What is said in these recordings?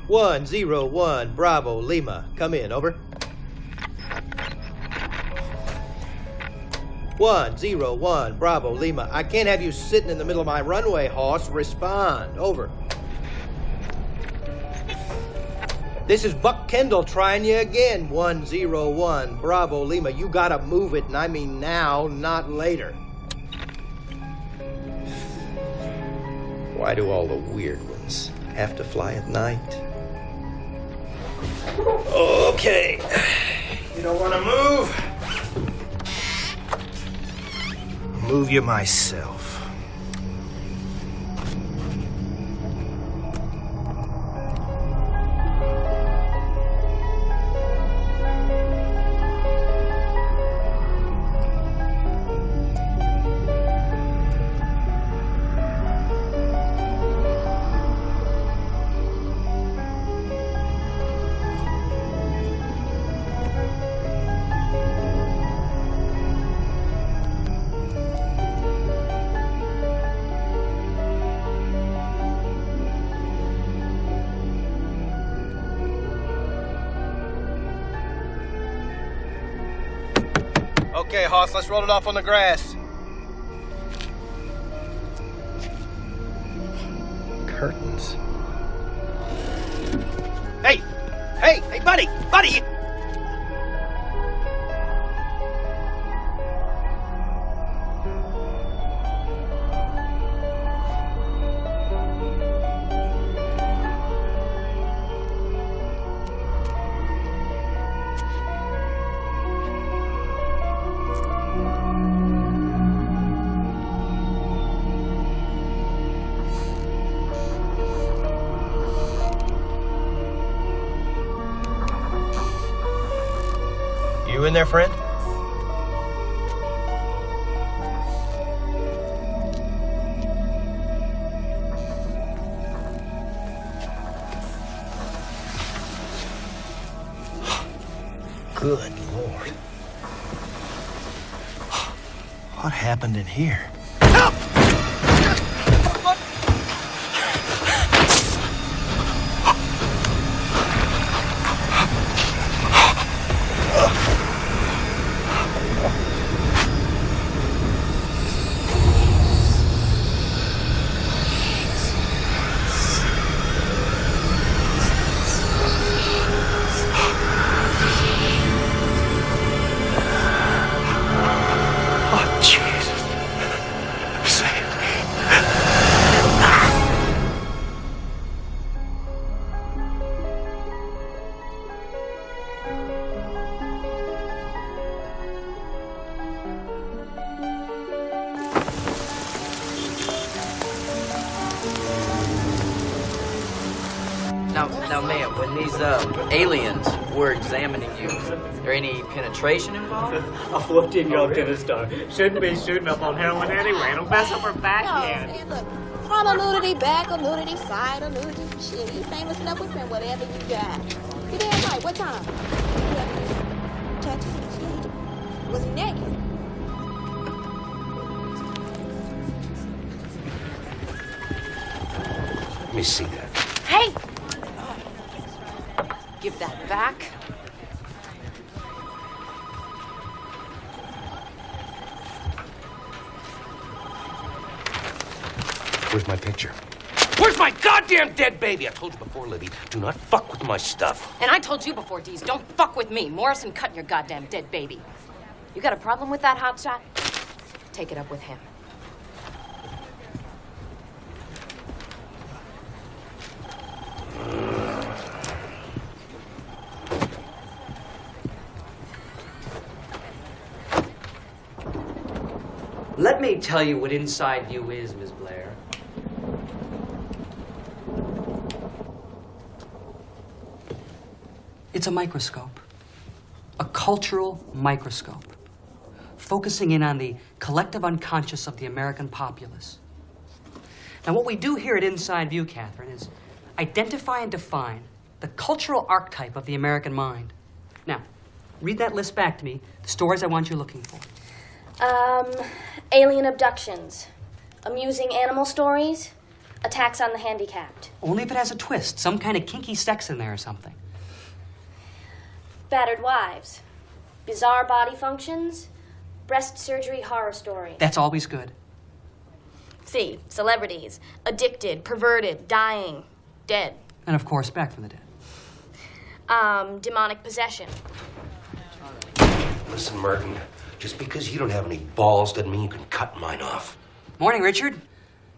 "101 Bravo Lima, come in, over. 101 Bravo Lima, I can't have you sitting in the middle of my runway, Hoss. Respond, over. This is Buck Kendall trying you again. 101 Bravo Lima, you gotta move it, and I mean now, not later. Why do all the weird ones have to fly at night? Okay, you don't want to move? I'll move you myself. Okay, Hoss, let's roll it off on the grass. Curtains. Hey! Hey! Hey, buddy! Buddy! You in there, friend? Good Lord. What happened in here? Help! Now, ma'am, when these aliens were examining you, there any penetration involved? A 14-year-old tennis star shouldn't be shooting up on heroin anyway. It'll mess up her backhand. Man, look, front or nudity, back or nudity, side or nudity. Shit, you famous enough with him, whatever you got. You damn right. What time? You have any tattoos? Yeah, you do. Was he naked? Let me see that. Hey! Give that back. Where's my picture? Where's my goddamn dead baby? I told you before, Libby, do not fuck with my stuff. And I told you before, Dees, don't fuck with me. Morrison cutting your goddamn dead baby. You got a problem with that, hotshot? Take it up with him. Let me tell you what inside you is, Miss Blair. It's a microscope. A cultural microscope. Focusing in on the collective unconscious of the American populace. Now, what we do here at Inside View, Catherine, is identify and define the cultural archetype of the American mind. Now, read that list back to me, the stories I want you looking for. Alien abductions, amusing animal stories, attacks on the handicapped, Only if it has a twist, some kind of kinky sex in there or something. battered wives, bizarre body functions, breast surgery horror stories. That's always good. See, celebrities, addicted, perverted, dying, dead. And of course, back from the dead. Demonic possession. Listen, Merton, just because you don't have any balls doesn't mean you can cut mine off. Morning, Richard.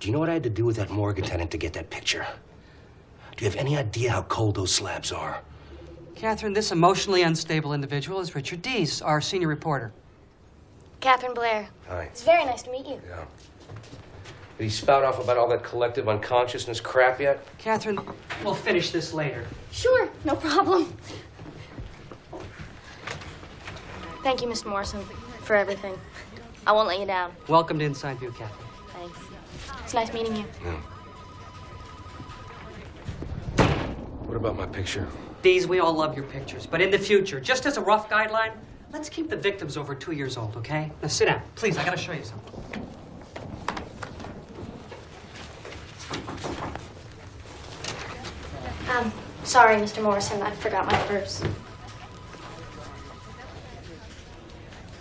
Do you know what I had to do with that morgue attendant to get that picture? Do you have any idea how cold those slabs are? Catherine, this emotionally unstable individual is Richard Dees, our senior reporter. Catherine Blair. Hi. It's very nice to meet you. Yeah. Did he spout off about all that collective unconsciousness crap yet? Catherine, we'll finish this later. Sure, no problem. Thank you, Mr. Morrison, for everything. I won't let you down. Welcome to Inside View, Catherine. Thanks. It's nice meeting you. Yeah. What about my picture? Dees, we all love your pictures, but in the future, just as a rough guideline, let's keep the victims over 2 years old, okay? Now sit down. Please, I gotta show you something. Sorry, Mr. Morrison, I forgot my purse.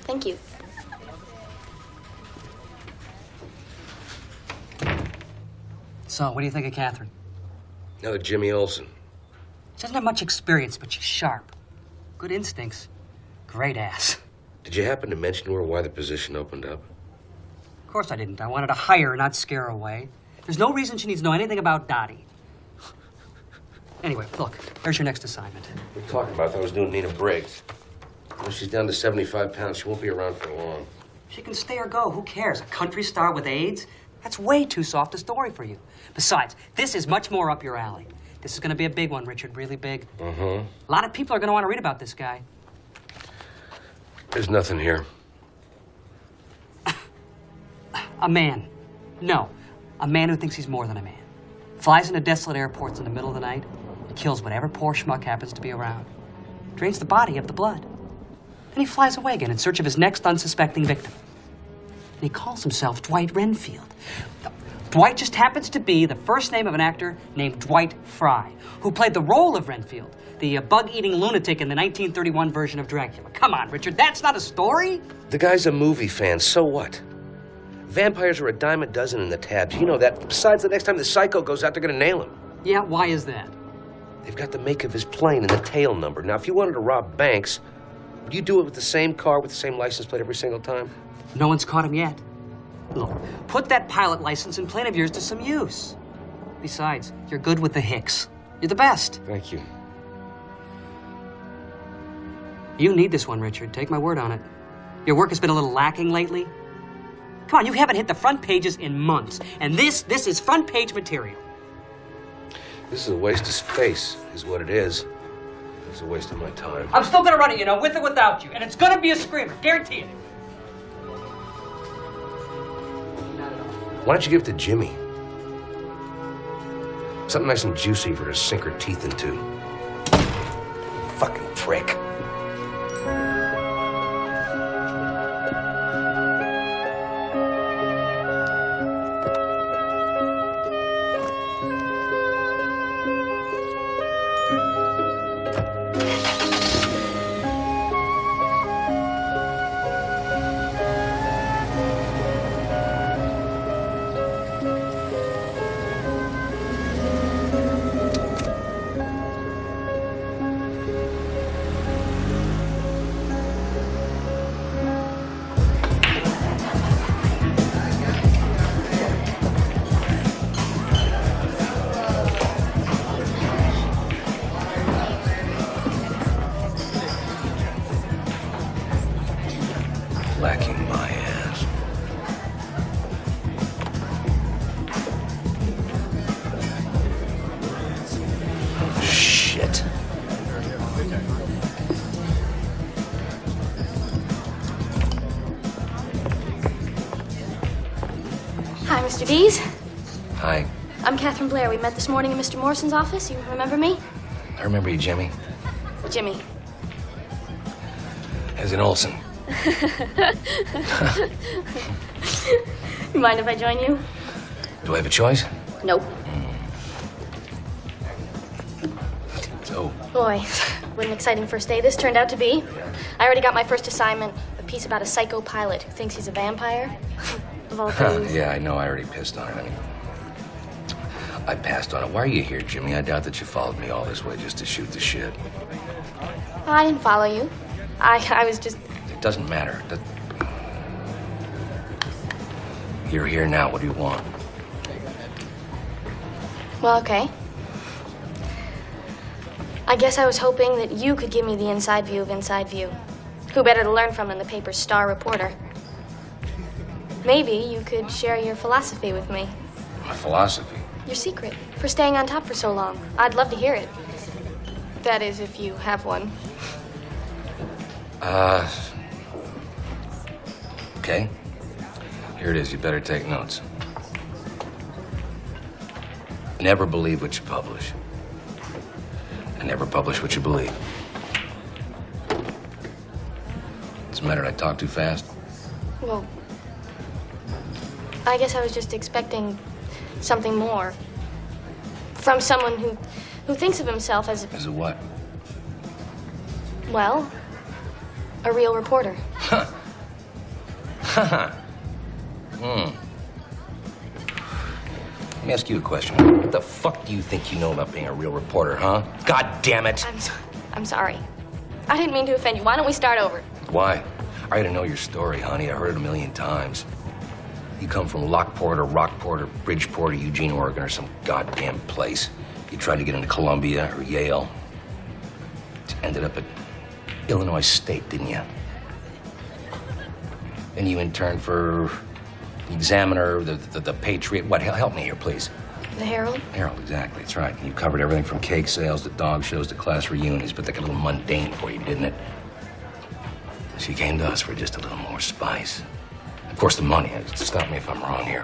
Thank you. So, what do you think of Catherine? Another Jimmy Olsen. She doesn't have much experience, but she's sharp. Good instincts. Great ass. Did you happen to mention to her why the position opened up? Of course I didn't. I wanted to hire her, not scare her away. There's no reason she needs to know anything about Dottie. Anyway, look, here's your next assignment. What are you talking about? I thought I was doing Nina Briggs. When she's down to 75 pounds, she won't be around for long. She can stay or go. Who cares? A country star with AIDS? That's way too soft a story for you. Besides, this is much more up your alley. This is going to be a big one, Richard, really big. Uh-huh. A lot of people are going to want to read about this guy. There's nothing here. A man. No, a man who thinks he's more than a man. Flies into desolate airports in the middle of the night, kills whatever poor schmuck happens to be around. Drains the body of the blood. Then he flies away again in search of his next unsuspecting victim. And he calls himself Dwight Renfield. Dwight just happens to be the first name of an actor named Dwight Fry, who played the role of Renfield, the bug-eating lunatic in the 1931 version of Dracula. Come on, Richard, that's not a story? The guy's a movie fan, so what? Vampires are a dime a dozen in the tabs. You know that. Besides, the next time the psycho goes out, they're gonna nail him. Yeah, why is that? They've got the make of his plane and the tail number. Now, if you wanted to rob banks, would you do it with the same car with the same license plate every single time? No one's caught him yet. Look, put that pilot license and plane of yours to some use. Besides, you're good with the hicks. You're the best. Thank you. You need this one, Richard. Take my word on it. Your work has been a little lacking lately. Come on, you haven't hit the front pages in months. And this is front page material. This is a waste of space, is what it is. It's a waste of my time. I'm still gonna run it, you know, with or without you. And it's gonna be a screamer, guarantee it. Why don't you give it to Jimmy? Something nice and juicy for her to sink her teeth into. Fucking prick. Lacking my ass. Shit. Hi, Mr. Dees. Hi. I'm Catherine Blair. We met this morning in Mr. Morrison's office. You remember me? I remember you, Jimmy. Jimmy. As in Olsen. You mind if I join you? Do I have a choice? Nope. So, Boy, what an exciting first day this turned out to be. I already got my first assignment, a piece about a psycho pilot who thinks he's a vampire. Of all things. yeah, I know. I already pissed on it. I passed on it. Why are you here, Jimmy? I doubt that you followed me all this way just to shoot the shit. Well, I didn't follow you. I was just... It doesn't matter. You're here now. What do you want? Well, okay. I guess I was hoping that you could give me the inside view of Inside View. Who better to learn from than the paper's star reporter? Maybe you could share your philosophy with me. My philosophy? Your secret for staying on top for so long. I'd love to hear it. That is, if you have one. Okay. Here it is. You better take notes. Never believe what you publish. And never publish what you believe. What's the matter? Did I talk too fast? Well, I guess I was just expecting something more. From someone who thinks of himself as... As a what? Well, a real reporter. Huh. Let me ask you a question. What the fuck do you think you know about being a real reporter, huh? God damn it! I'm sorry. I didn't mean to offend you. Why don't we start over? Why? I already know your story, honey. I heard it a million times. You come from Lockport or Rockport or Bridgeport or Eugene, Oregon or some goddamn place. You tried to get into Columbia or Yale. You ended up at Illinois State, didn't you? Then you interned for the Examiner, the Patriot. What? Help me here, please. The Herald? Herald, exactly. That's right. You covered everything from cake sales to dog shows to class reunions, but they got a little mundane for you, didn't it? So you came to us for just a little more spice. Of course, the money. Stop me if I'm wrong here.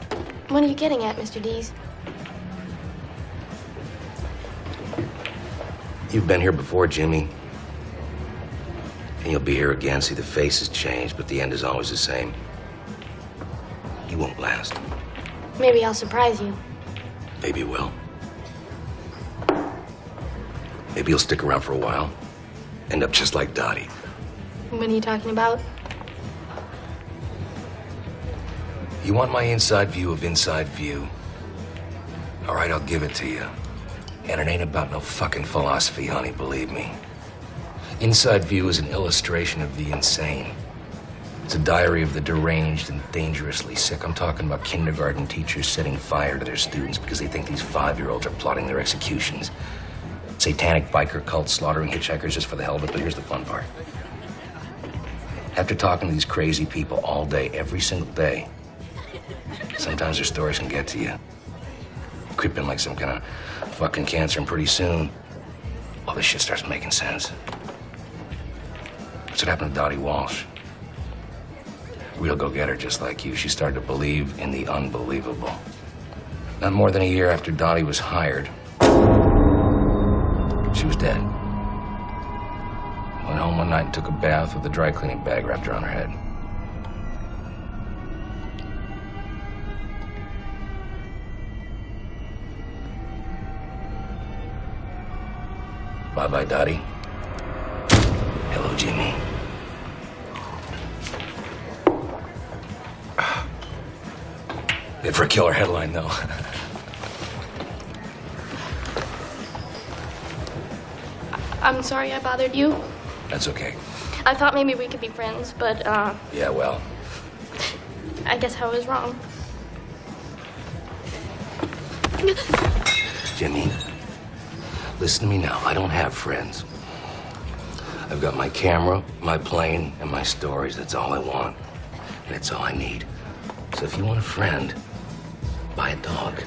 What are you getting at, Mr. Dees? You've been here before, Jimmy. And you'll be here again. See, the face has changed, but the end is always the same. You won't last. Maybe I'll surprise you. Maybe you will. Maybe you'll stick around for a while. End up just like Dottie. What are you talking about? You want my inside view of Inside View? All right, I'll give it to you. And it ain't about no fucking philosophy, honey, believe me. Inside View is an illustration of the insane. It's a diary of the deranged and dangerously sick. I'm talking about kindergarten teachers setting fire to their students because they think these 5-year-olds are plotting their executions. Satanic biker cults slaughtering hitchhikers just for the hell of it, but here's the fun part. After talking to these crazy people all day, every single day, sometimes their stories can get to you. Creep in like some kind of fucking cancer, and pretty soon, all this shit starts making sense. That's what happened to Dottie Walsh. Real go-getter just like you. She started to believe in the unbelievable. Not more than a year after Dottie was hired, she was dead. Went home one night and took a bath with a dry cleaning bag wrapped around her head. Bye-bye, Dottie. Hello, Jimmy. Good for a killer headline, though. I'm sorry I bothered you. That's okay. I thought maybe we could be friends, but, Yeah, well, I guess I was wrong. Jimmy, listen to me now. I don't have friends. I've got my camera, my plane, and my stories. That's all I want. And it's all I need. So if you want a friend, buy a dog.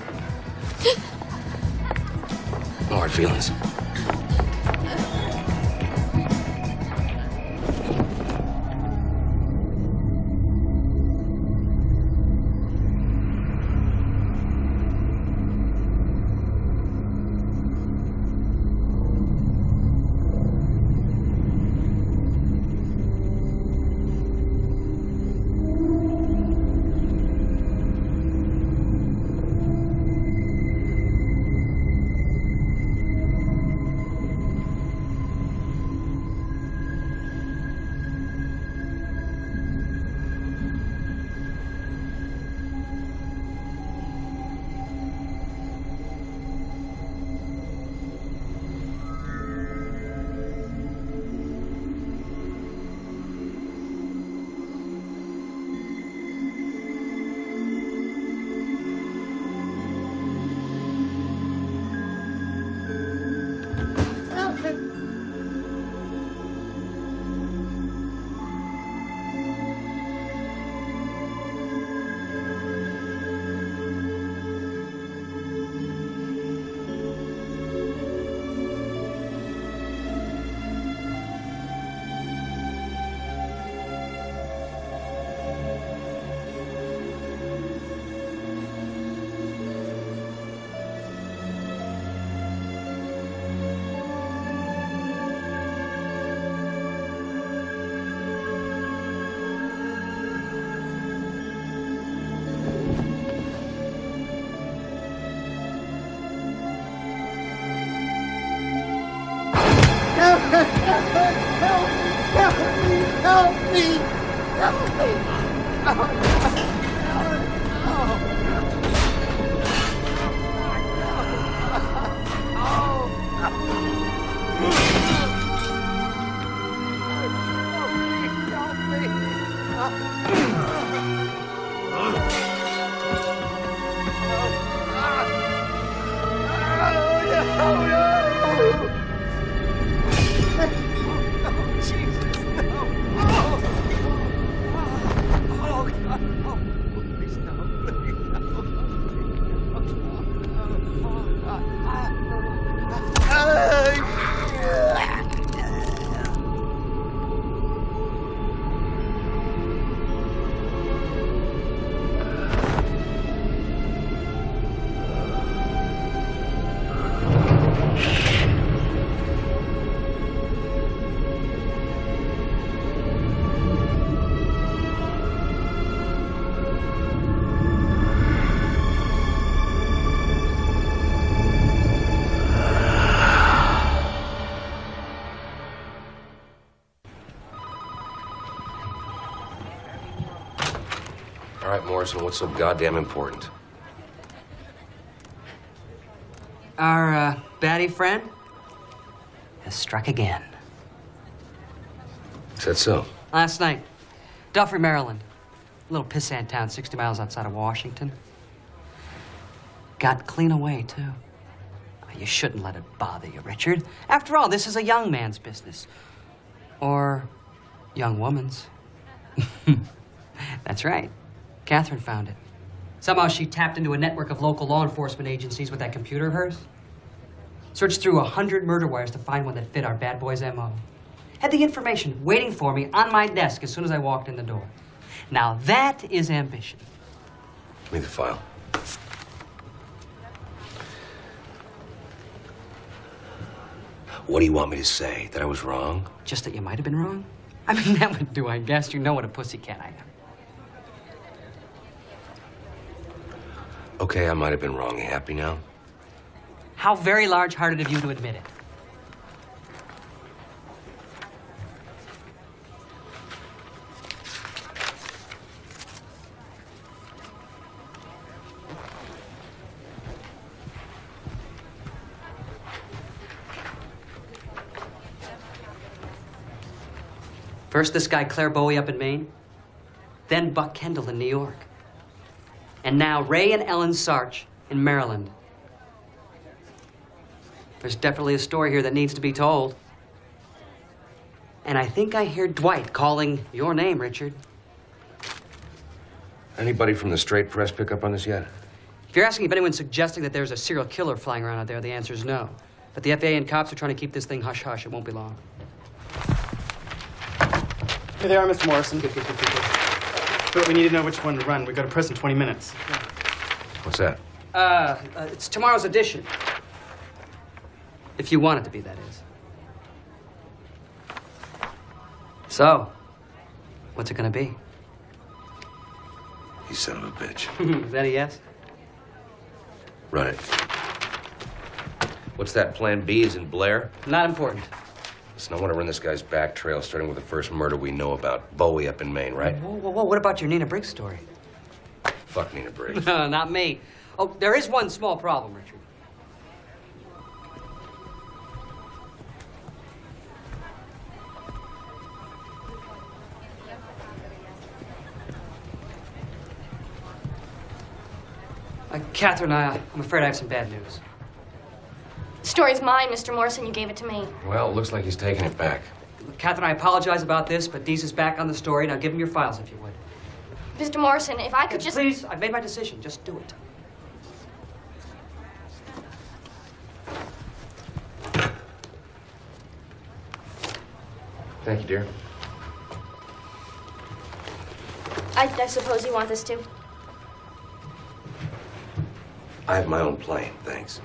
No hard feelings. All right, Morrison, what's so goddamn important? Our baddie friend has struck again. Is that so? Last night, Duffy, Maryland. A little pissant town 60 miles outside of Washington. Got clean away, too. You shouldn't let it bother you, Richard. After all, this is a young man's business. Or young woman's. That's right. Catherine found it. Somehow she tapped into a network of local law enforcement agencies with that computer of hers. Searched through 100 murder wires to find one that fit our bad boy's M.O. Had the information waiting for me on my desk as soon as I walked in the door. Now that is ambition. Give me the file. What do you want me to say? That I was wrong? Just that you might have been wrong? I mean, that would do, I guess. You know what a pussycat I am. Okay, I might have been wrong. You happy now? How very large-hearted of you to admit it. First this guy Claire Bowie up in Maine, then Buck Kendall in New York. And now Ray and Ellen Sarch in Maryland. There's definitely a story here that needs to be told. And I think I hear Dwight calling your name, Richard. Anybody from the straight press pick up on this yet? If you're asking if anyone's suggesting that there's a serial killer flying around out there, the answer is no. But the FAA and cops are trying to keep this thing hush-hush. It won't be long. Here they are, Mr. Morrison. Good. But we need to know which one to run. We go to press in 20 minutes. What's that? It's tomorrow's edition. If you want it to be, that is. So, what's it gonna be? You son of a bitch. Is that a yes? Run it. What's that, plan B is in Blair? Not important. Listen, I want to run this guy's back trail, starting with the first murder we know about. Bowie up in Maine, right? Whoa, what about your Nina Briggs story? Fuck Nina Briggs. No, not me. Oh, there is one small problem, Richard. Catherine, I'm afraid I have some bad news. The story's mine, Mr. Morrison. You gave it to me. Well, it looks like he's taking it back. Catherine, I apologize about this, but Deese is back on the story. Now give him your files, if you would. Mr. Morrison, if I could just... Please, I've made my decision. Just do it. Thank you, dear. I suppose you want this too? I have my own plane, thanks.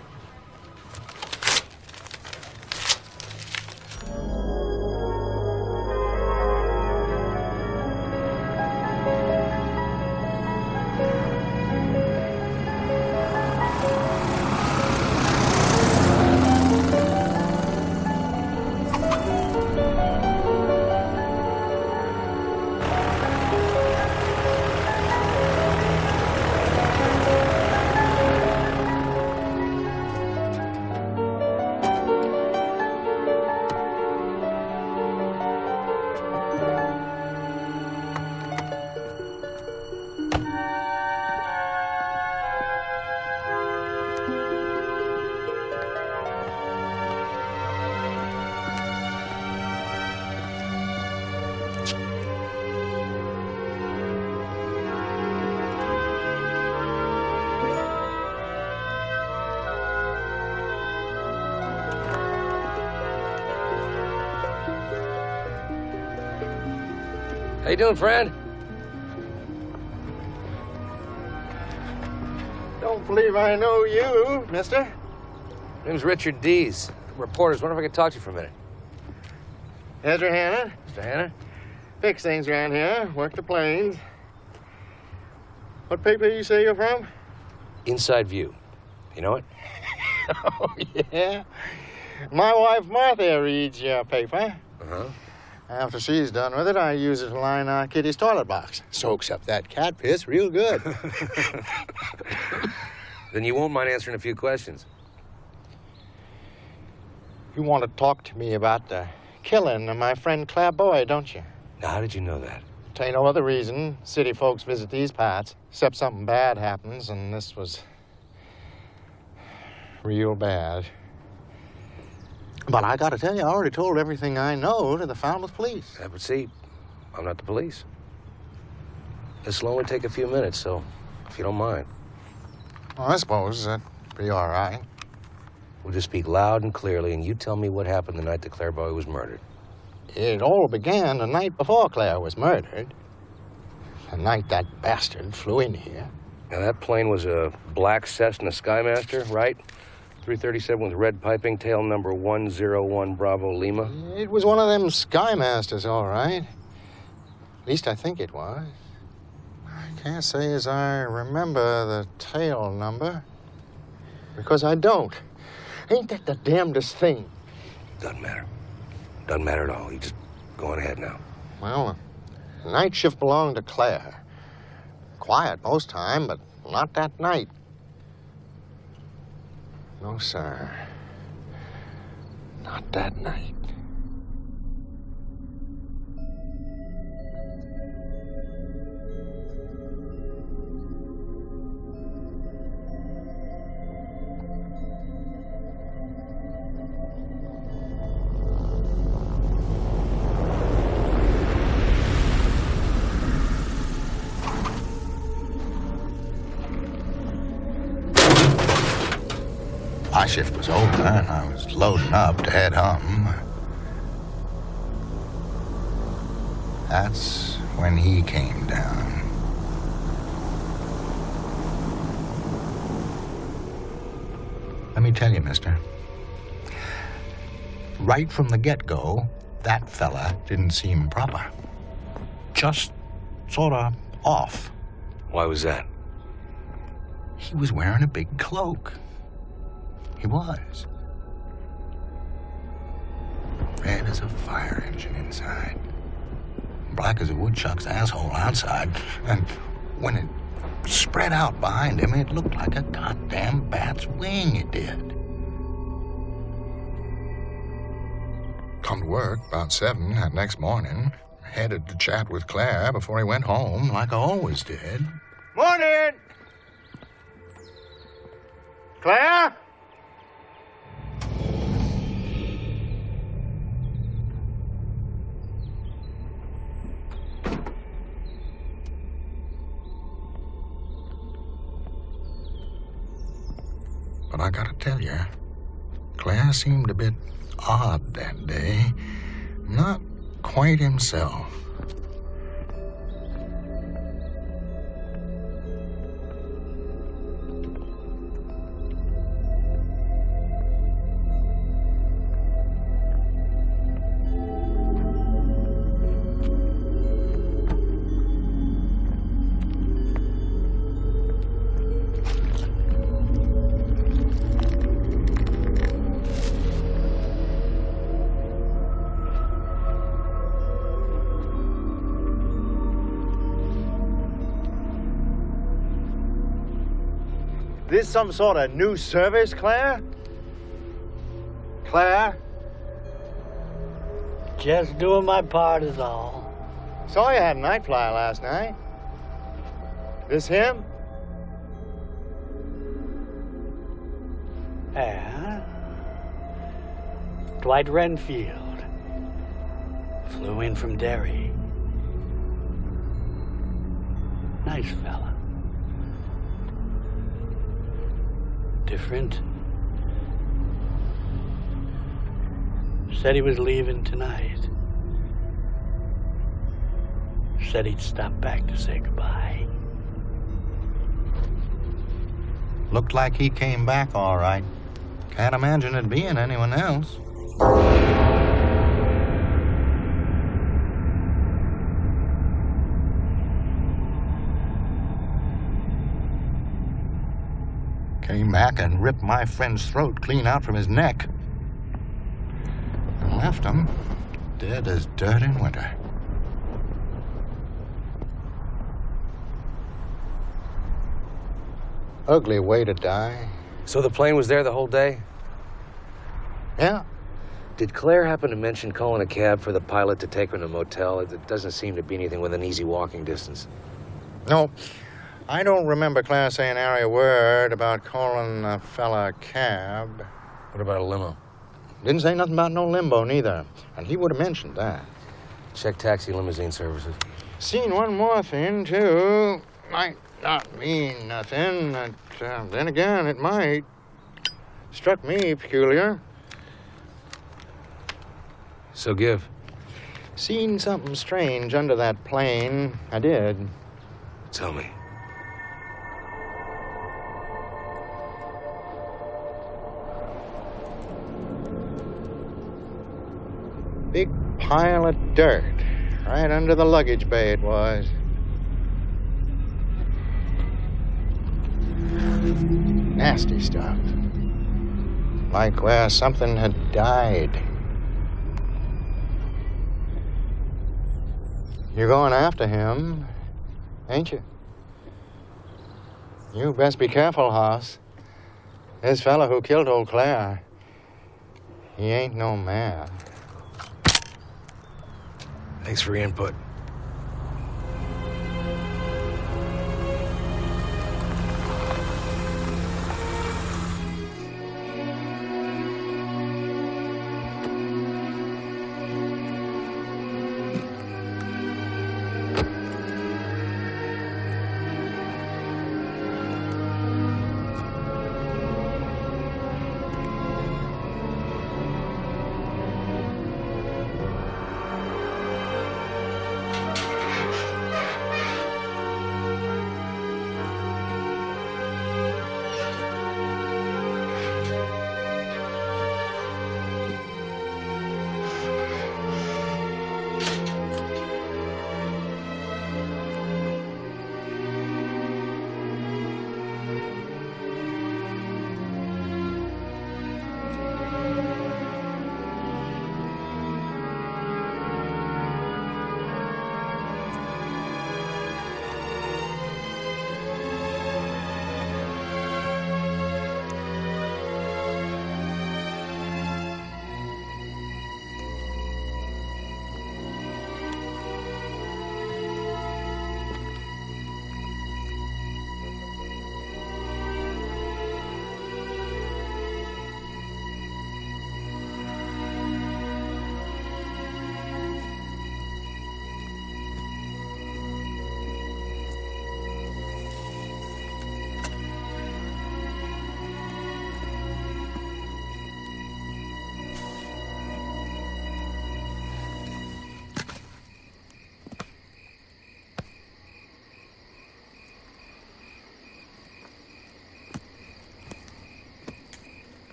How you doing, friend? Don't believe I know you, mister. Name's Richard Dees. Reporters, wonder if I could talk to you for a minute. Ezra Hanna. Mr. Hanna? Fix things around here. Work the planes. What paper you say you're from? Inside View. You know it? Oh, yeah. My wife Martha reads your paper. Uh-huh. After she's done with it, I use it to line our kitty's toilet box. Soaks up that cat piss real good. Then you won't mind answering a few questions. You want to talk to me about the killing of my friend Claire Boyd, don't you? Now, how did you know that? Ain't no other reason city folks visit these parts, except something bad happens, and this was real bad. But I gotta tell you, I already told everything I know to the Falmouth police. Yeah, but see, I'm not the police. This'll only take a few minutes, so if you don't mind. Well, I suppose that'd be all right. We'll just speak loud and clearly, and you tell me what happened the night that Claire Boyd was murdered. It all began the night before Claire was murdered. The night that bastard flew in here. Now, that plane was a black Cessna Skymaster, right? 337 with red piping, tail number 101 Bravo Lima. It was one of them Skymasters, all right. At least I think it was. I can't say as I remember the tail number, because I don't. Ain't that the damnedest thing? Doesn't matter. Doesn't matter at all. You just go on ahead now. Well, the night shift belonged to Claire. Quiet most time, but not that night. No, sir. Not that night. My shift was over, and I was loading up to head home. That's when he came down. Let me tell you, mister. Right from the get-go, that fella didn't seem proper. Just sort of off. Why was that? He was wearing a big cloak. He was. Red as a fire engine inside. Black as a woodchuck's asshole outside. And when it spread out behind him, it looked like a goddamn bat's wing, it did. Come to work about 7 that next morning. Headed to chat with Claire before he went home, like I always did. Morning! Claire? But I gotta tell you, Claire seemed a bit odd that day. Not quite himself. This some sort of new service, Claire? Claire? Just doing my part is all. Saw you had a night flyer last night. This him? Yeah. Dwight Renfield. Flew in from Derry. Nice fella. Different. Said he was leaving tonight. said he'd stop back to say goodbye. Looked like he came back all right. Can't imagine it being anyone else. Came back and ripped my friend's throat clean out from his neck. And left him dead as dirt in winter. Ugly way to die. So the plane was there the whole day? Yeah. Did Claire happen to mention calling a cab for the pilot to take her to a motel? It doesn't seem to be anything within easy walking distance. No. I don't remember Claire saying nary a word about calling a fella a cab. What about a limo? Didn't say nothing about no limbo, neither. And he would have mentioned that. Check taxi limousine services. Seen one more thing, too. Might not mean nothing, but then again, it might. Struck me peculiar. So give. Seen something strange under that plane. I did. Tell me. Big pile of dirt. Right under the luggage bay it was. Nasty stuff. Like where something had died. You're going after him, ain't you? You best be careful, Hoss. This fella who killed old Claire, he ain't no man. Thanks for your input.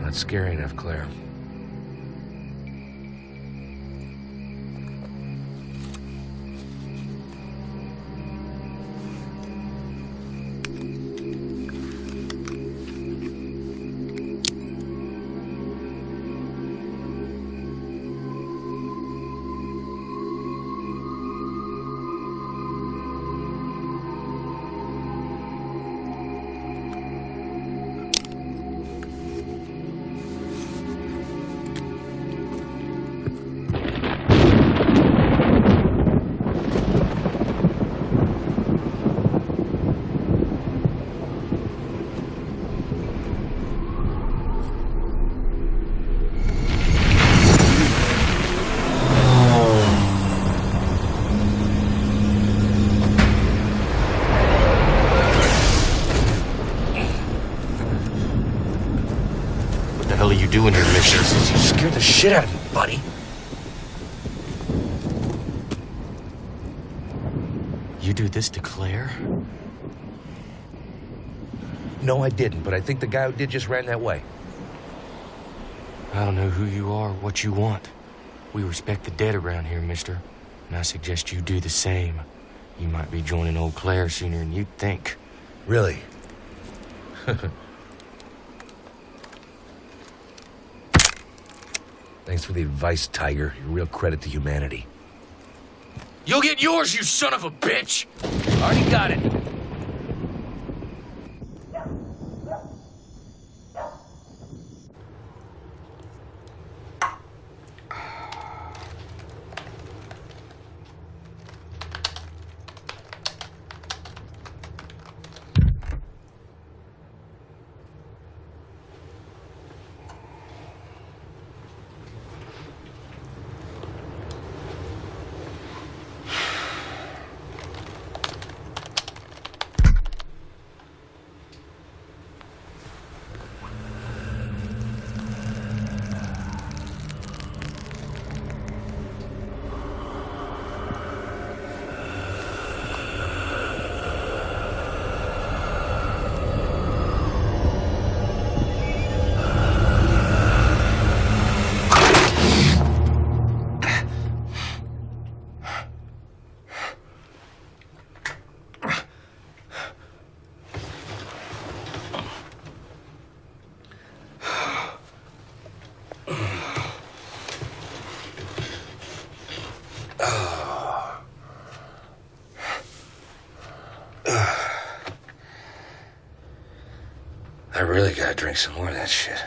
Not scary enough, Claire. doing here, mister? You scared the shit out of me, buddy. You do this to Claire? No, I didn't, but I think the guy who did just ran that way. I don't know who you are or what you want. We respect the dead around here, mister. And I suggest you do the same. You might be joining old Claire sooner than you'd think. Really? Thanks for the advice, Tiger. You're a real credit to humanity. You'll get yours, you son of a bitch! Already got it. I really gotta drink some more of that shit.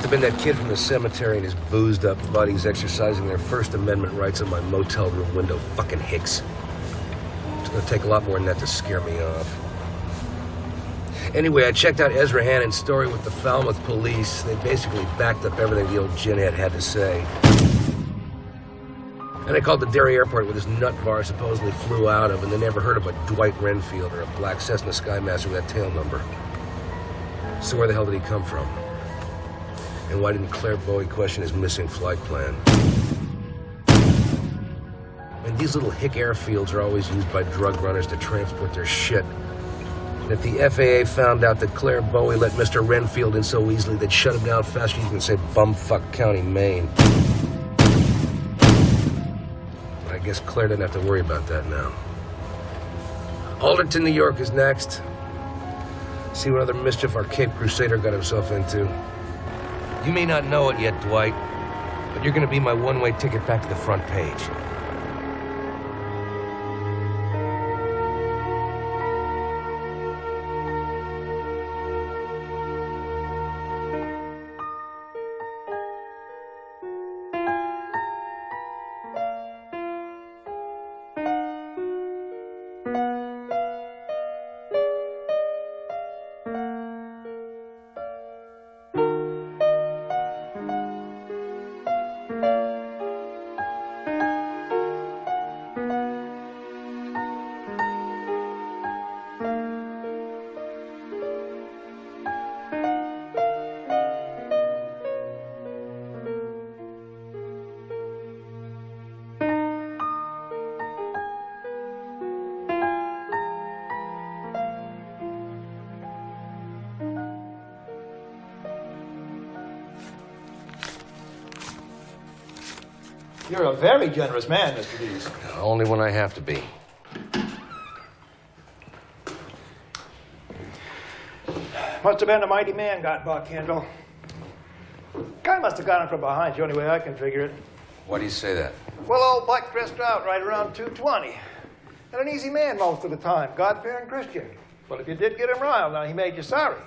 Been that kid from the cemetery and his boozed up buddies exercising their First Amendment rights on my motel room window. Fucking hicks. It's gonna take a lot more than that to scare me off. Anyway, I checked out Ezra Hannon's story with the Falmouth police. They basically backed up everything the old ginhead had to say. And they called the Derry airport where this nut bar supposedly flew out of, and they never heard of a Dwight Renfield or a black Cessna Skymaster with that tail number. So where the hell did he come from? And why didn't Claire Bowie question his missing flight plan? And these little hick airfields are always used by drug runners to transport their shit. And if the FAA found out that Claire Bowie let Mr. Renfield in so easily, they'd shut him down faster than you can say bumfuck County, Maine. But I guess Claire didn't have to worry about that now. Alderton, New York is next. See what other mischief our Cape Crusader got himself into. You may not know it yet, Dwight, but you're gonna be my one-way ticket back to the front page. You're a very generous man, Mr. Dees. Only when I have to be. Must have been a mighty man got Buck Kendall. Guy must have got him from behind, the only way I can figure it. Why do you say that? Well, old Buck dressed out right around 220. And an easy man most of the time, God-fearing Christian. But if you did get him riled, now he made you sorry.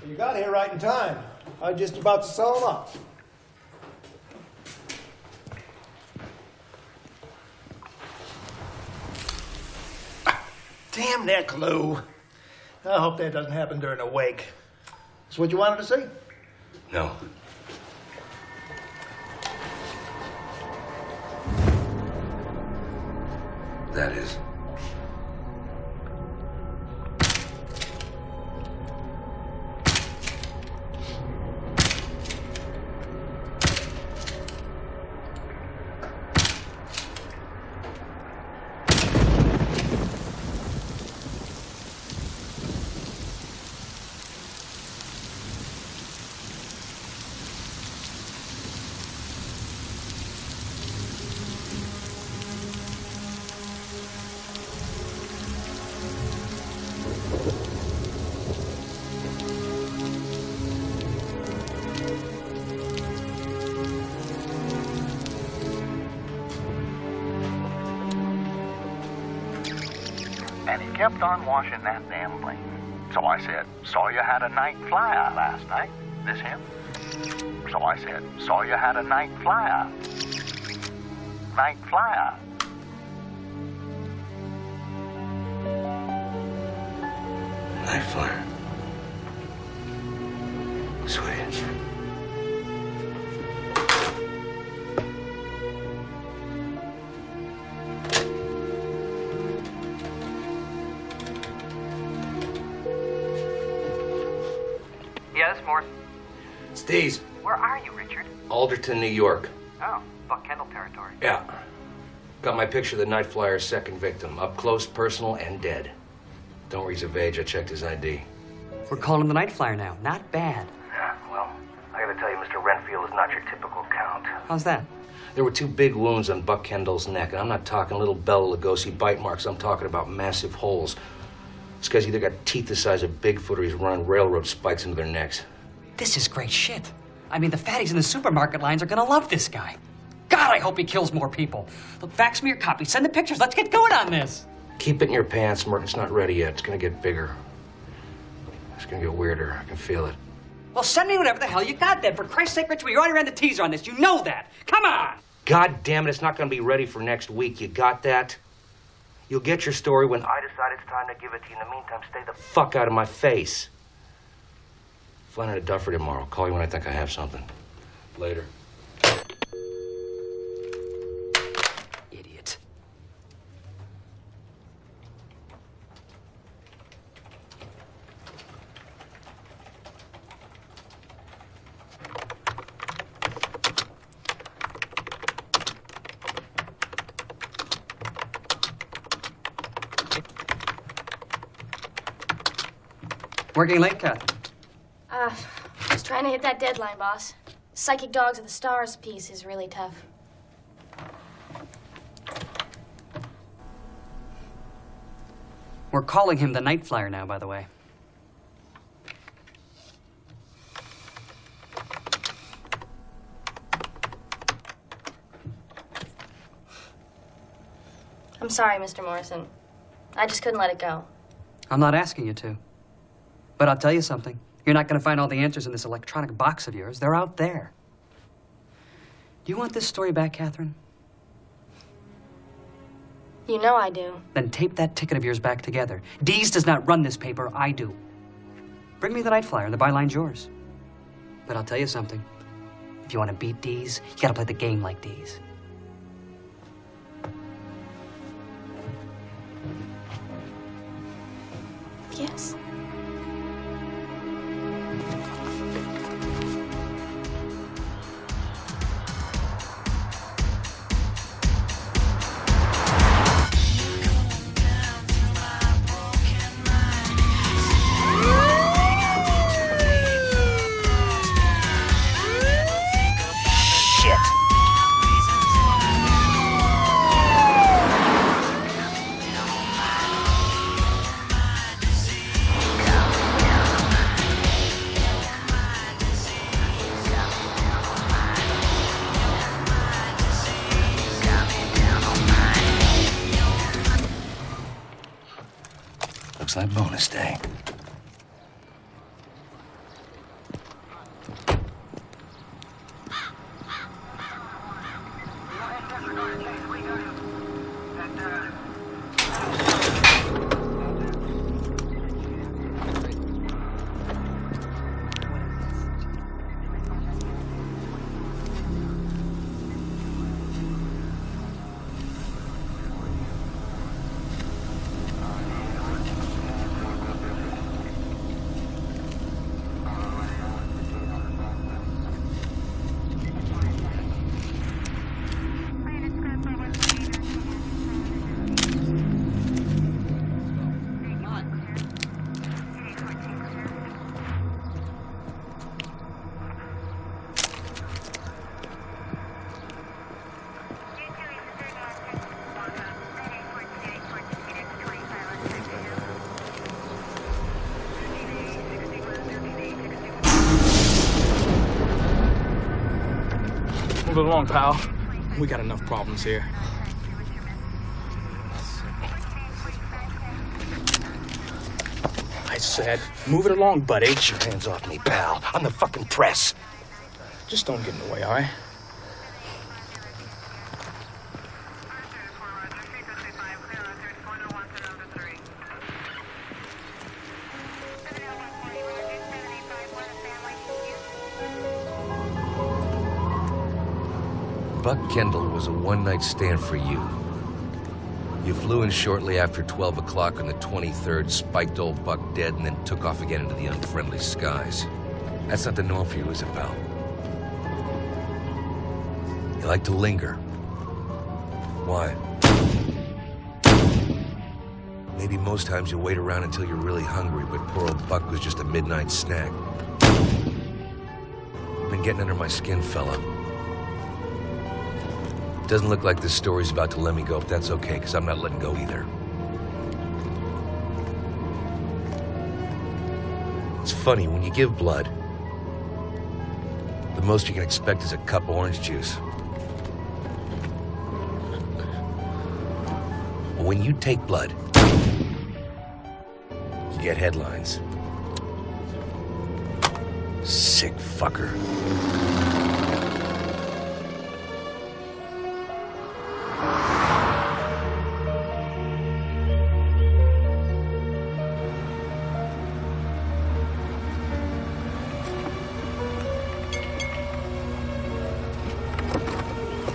You got here right in time. I was just about to sew them up. Damn that clue. I hope that doesn't happen during a wake. That's what you wanted to see? No. That is. And he kept on washing that damn plane. So I said, saw you had a night flyer last night. This him? So I said, saw you had a night flyer. Night flyer. Night flyer. Sweet. Yeah, this is Morrison. Steez, Where are you, Richard? Alderton, New York. Oh, Buck Kendall territory. Yeah. Got my picture of the night flyer's second victim. Up close, personal, and dead. Don't worry, he's of age. I checked his ID. We're calling him the Night Flyer now. Not bad. Yeah, well, I gotta tell you, Mr. Renfield is not your typical count. How's that? There were 2 big wounds on Buck Kendall's neck, and I'm not talking little Bela Lugosi bite marks. I'm talking about massive holes. This guy's either got teeth the size of Bigfoot or he's running railroad spikes into their necks. This is great shit. I mean, the fatties in the supermarket lines are gonna love this guy. God, I hope he kills more people. Look, fax me your copy. Send the pictures. Let's get going on this. Keep it in your pants, Merton. It's not ready yet. It's gonna get bigger. It's gonna get weirder. I can feel it. Well, send me whatever the hell you got then. For Christ's sake, Richard, we already ran the teaser on this. You know that. Come on. God damn it, it's not gonna be ready for next week. You got that? You'll get your story when I decide it's time to give it to you. In the meantime, stay the fuck out of my face. Flying out of Duffer tomorrow. Call you when I think I have something. Later. Idiot. Working late, Kath. Just trying to hit that deadline, boss. Psychic Dogs of the Stars piece is really tough. We're calling him the Night Flyer now, by the way. I'm sorry, Mr. Morrison. I just couldn't let it go. I'm not asking you to. But I'll tell you something. You're not going to find all the answers in this electronic box of yours. They're out there. Do you want this story back, Catherine? You know I do. Then tape that ticket of yours back together. Dees does not run this paper. I do. Bring me the Night Flyer. The byline's yours. But I'll tell you something. If you want to beat Dees, you got to play the game like Dees. Yes. Looks like bonus day. Move it along, pal. We got enough problems here. I said, move it along, buddy. Get your hands off me, pal. I'm the fucking press. Just don't get in the way, all right? Buck Kendall was a one-night stand for you. You flew in shortly after 12 o'clock on the 23rd, spiked old Buck dead, and then took off again into the unfriendly skies. That's not the norm for you, is it, pal? You like to linger. Why? Maybe most times you wait around until you're really hungry, but poor old Buck was just a midnight snack. You've been getting under my skin, fella. Doesn't look like this story's about to let me go, but that's okay, because I'm not letting go either. It's funny, when you give blood, the most you can expect is a cup of orange juice. But when you take blood, you get headlines. Sick fucker.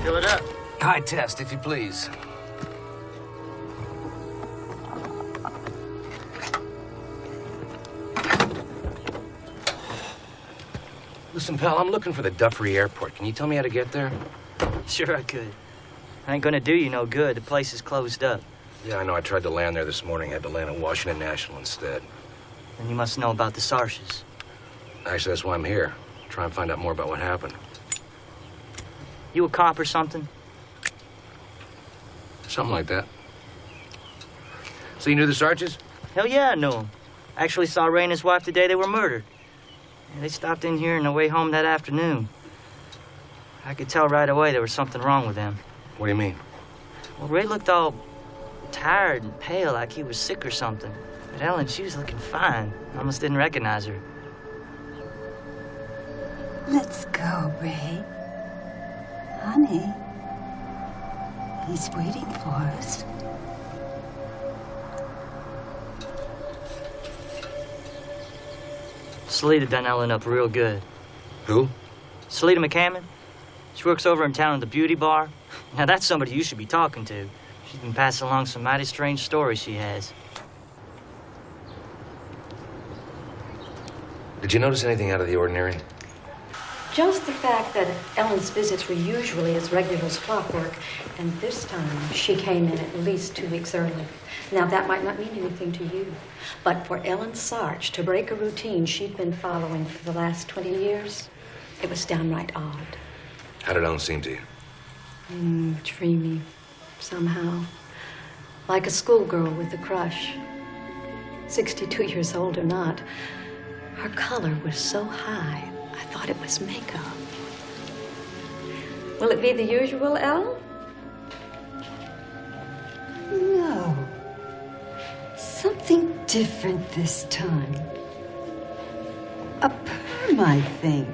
Fill it up. High test, if you please. Listen, pal, I'm looking for the Duffery Airport. Can you tell me how to get there? Sure I could. I ain't gonna do you no good. The place is closed up. Yeah, I know. I tried to land there this morning. I had to land at Washington National instead. Then you must know about the Sarshes. Actually, that's why I'm here. Try and find out more about what happened. You a cop or something? Something like that. So you knew the Sarches? Hell yeah, I knew him. Actually saw Ray and his wife the day they were murdered. Yeah, they stopped in here on their way home that afternoon. I could tell right away there was something wrong with them. What do you mean? Well, Ray looked all tired and pale, like he was sick or something. But Ellen, she was looking fine. I almost didn't recognize her. Let's go, Ray. Honey, he's waiting for us. Salita done Ellen up real good. Who? Salita McCammon. She works over in town at the beauty bar. Now, that's somebody you should be talking to. She's been passing along some mighty strange stories she has. Did you notice anything out of the ordinary? Just the fact that Ellen's visits were usually as regular as clockwork, and this time she came in at least 2 weeks early. Now, that might not mean anything to you, but for Ellen Sarch to break a routine she'd been following for the last 20 years, it was downright odd. How did Ellen seem to you? Dreamy, somehow. Like a schoolgirl with a crush. 62 years old or not, her color was so high, I thought it was makeup. Will it be the usual, Ellen? No. Something different this time. A perm, I think.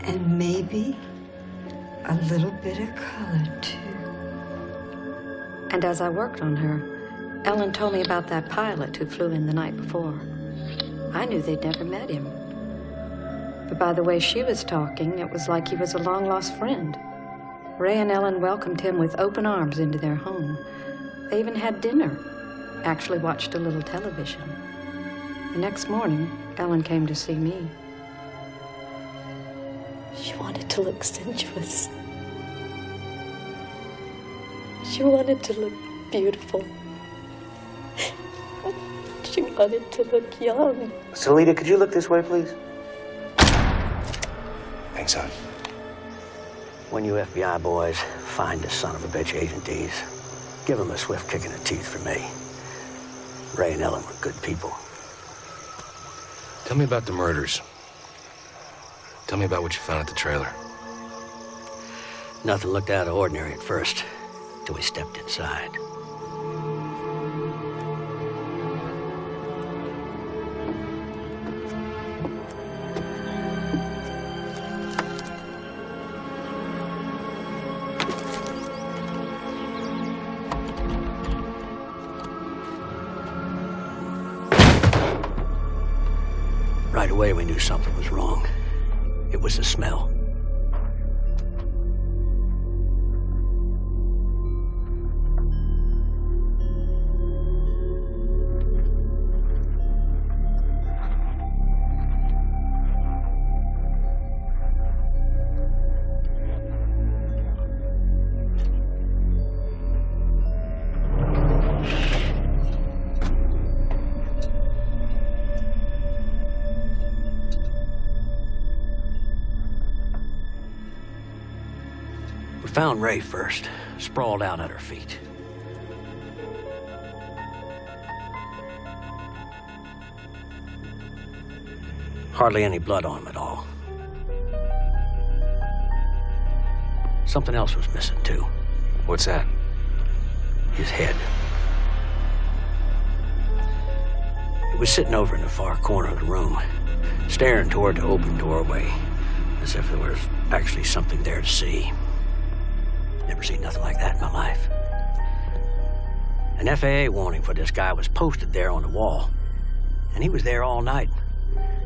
And maybe a little bit of color, too. And as I worked on her, Ellen told me about that pilot who flew in the night before. I knew they'd never met him. But by the way she was talking, it was like he was a long-lost friend. Ray and Ellen welcomed him with open arms into their home. They even had dinner, actually watched a little television. The next morning, Ellen came to see me. She wanted to look sensuous. She wanted to look beautiful. She wanted to look young. Salita, could you look this way, please? Thanks, hon. When you FBI boys find the son of a bitch Agent D's, give him a swift kick in the teeth for me. Ray and Ellen were good people. Tell me about the murders. Tell me about what you found at the trailer. Nothing looked out of ordinary at first, till we stepped inside. Right away, we knew something was wrong. It was the smell. Found Ray first, sprawled out at her feet. Hardly any blood on him at all. Something else was missing, too. What's that? His head. He was sitting over in the far corner of the room, staring toward the open doorway, as if there was actually something there to see. Never seen nothing like that in my life. An FAA warning for this guy was posted there on the wall. And he was there all night.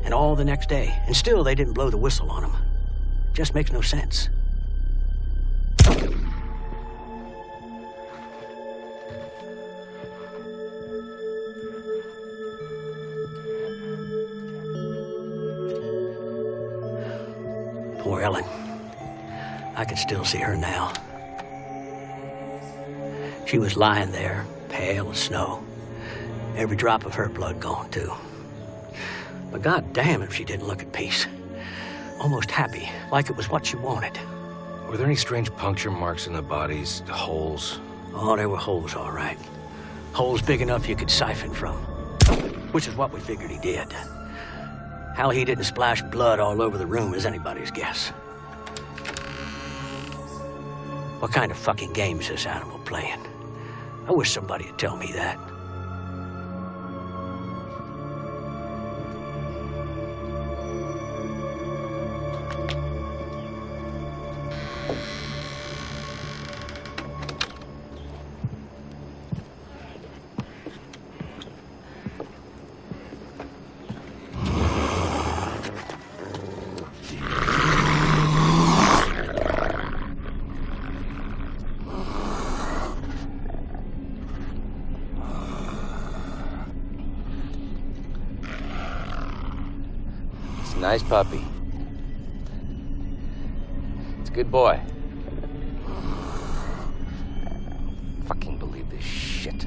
And all the next day. And still they didn't blow the whistle on him. Just makes no sense. Poor Ellen. I can still see her now. She was lying there, pale as snow. Every drop of her blood gone, too. But goddamn if she didn't look at peace. Almost happy, like it was what she wanted. Were there any strange puncture marks in the bodies, holes? Oh, there were holes, all right. Holes big enough you could siphon from. Which is what we figured he did. How he didn't splash blood all over the room is anybody's guess. What kind of fucking game is this animal playing? I wish somebody would tell me that. Nice puppy. It's a good boy. Fucking believe this shit.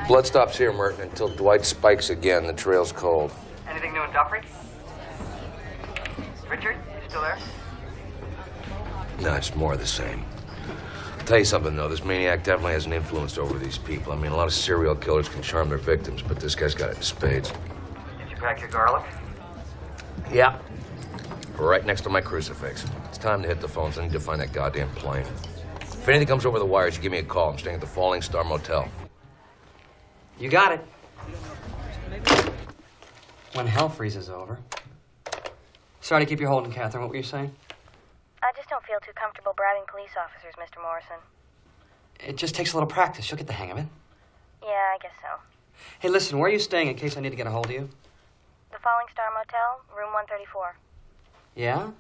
Blood stops here, Merton, until Dwight spikes again. The trail's cold. Anything new in Duffrey? Richard, you still there? No, it's more of the same. I'll tell you something, though. This maniac definitely has an influence over these people. I mean, a lot of serial killers can charm their victims, but this guy's got it in spades. Did you pack your garlic? Yeah. Right next to my crucifix. It's time to hit the phones. I need to find that goddamn plane. If anything comes over the wires, you give me a call. I'm staying at the Falling Star Motel. You got it. When hell freezes over. Sorry to keep you holding, Catherine. What were you saying? I just don't feel too comfortable bribing police officers, Mr. Morrison. It just takes a little practice. You'll get the hang of it. Yeah, I guess so. Hey, listen, where are you staying in case I need to get a hold of you? The Falling Star Motel, room 134. Yeah?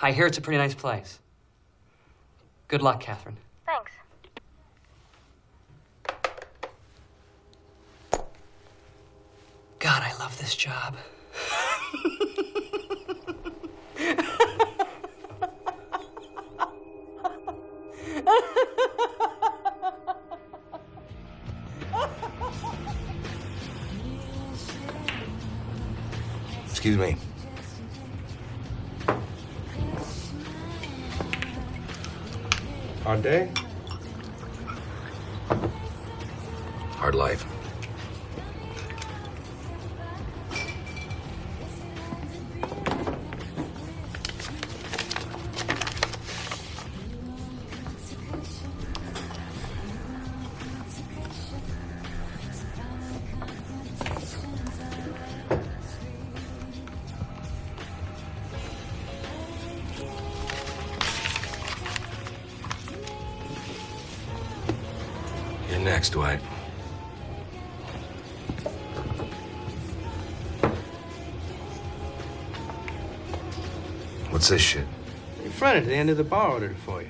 I hear it's a pretty nice place. Good luck, Catherine. Thanks. God, I love this job. Excuse me. Hard day? Hard life. You're next, Dwight. What's this shit? Your friend at the end of the bar ordered it for you.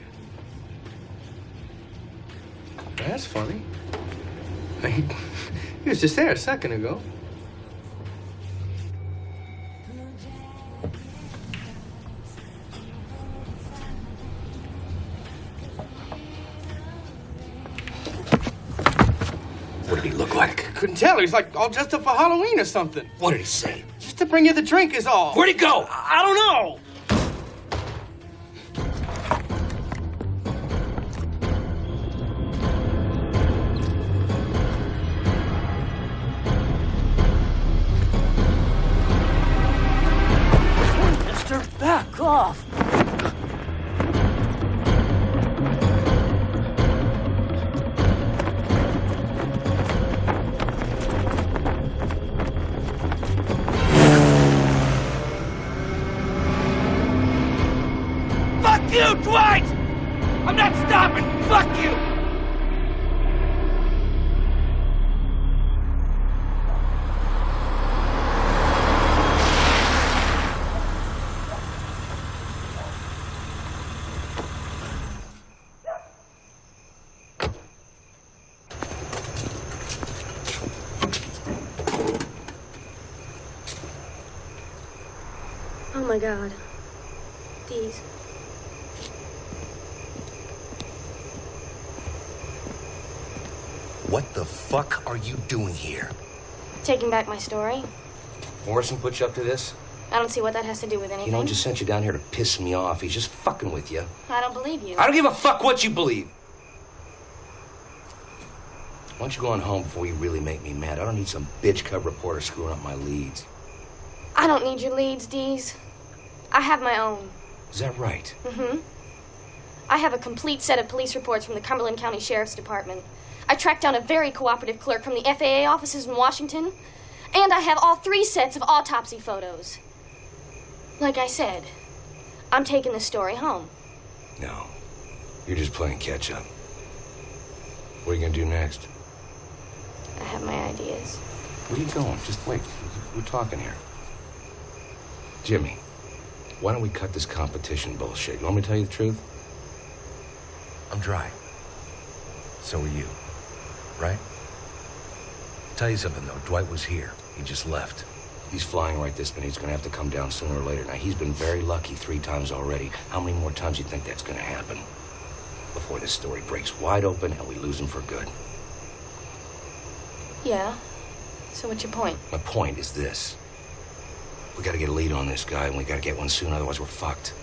That's funny. He was just there a second ago. What did he look like? Couldn't tell. He's like all dressed up for Halloween or something. What did he say? Just to bring you the drink is all. Where'd he go? I don't know. Mister, back off. Fuck you, Dwight! I'm not stopping! Fuck you! Oh my God. These. What the fuck are you doing here? Taking back my story? Morrison put you up to this? I don't see what that has to do with anything. You know, he just sent you down here to piss me off. He's just fucking with you. I don't believe you. I don't give a fuck what you believe. Why don't you go on home before you really make me mad? I don't need some bitch cub reporter screwing up my leads. I don't need your leads, Dees. I have my own. Is that right? Mm-hmm. I have a complete set of police reports from the Cumberland County Sheriff's Department. I tracked down a very cooperative clerk from the FAA offices in Washington. And I have all 3 sets of autopsy photos. Like I said, I'm taking this story home. No. You're just playing catch up. What are you gonna do next? I have my ideas. Where are you going? Just wait. We're talking here. Jimmy, why don't we cut this competition bullshit? You want me to tell you the truth? I'm dry. So are you. Right? Tell you something, though. Dwight was here. He just left. He's flying right this minute. He's gonna have to come down sooner or later. Now, he's been very lucky 3 times already. How many more times do you think that's gonna happen? Before this story breaks wide open and we lose him for good. Yeah. So what's your point? My point is this. We gotta get a lead on this guy, and we gotta get one soon, otherwise we're fucked.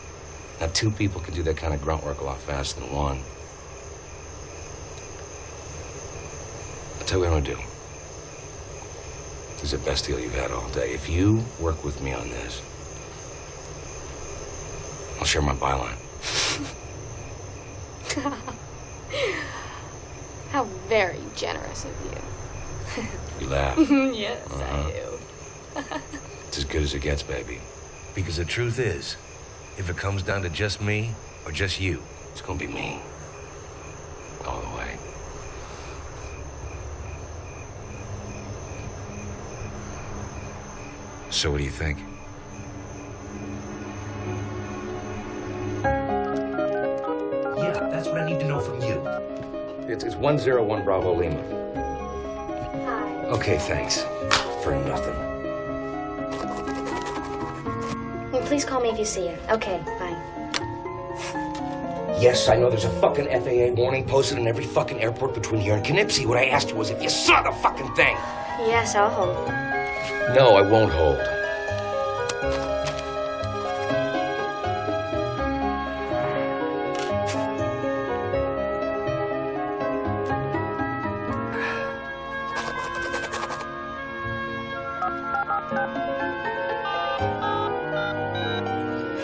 Now, 2 people can do that kind of grunt work a lot faster than 1. I'll tell you what I'm gonna do. This is the best deal you've had all day. If you work with me on this, I'll share my byline. How very generous of you. You laugh. Yes, I do. It's as good as it gets, baby. Because the truth is, if it comes down to just me or just you, it's gonna be me. All the way. So what do you think? Yeah, that's what I need to know from you. It's 101 Bravo Lima. Hi. Okay, thanks. For nothing. Well, please call me if you see her. Okay, bye. Yes, I know there's a fucking FAA warning posted in every fucking airport between here and Knipsey. What I asked you was if you saw the fucking thing. Yes, I'll hold. No, I won't hold.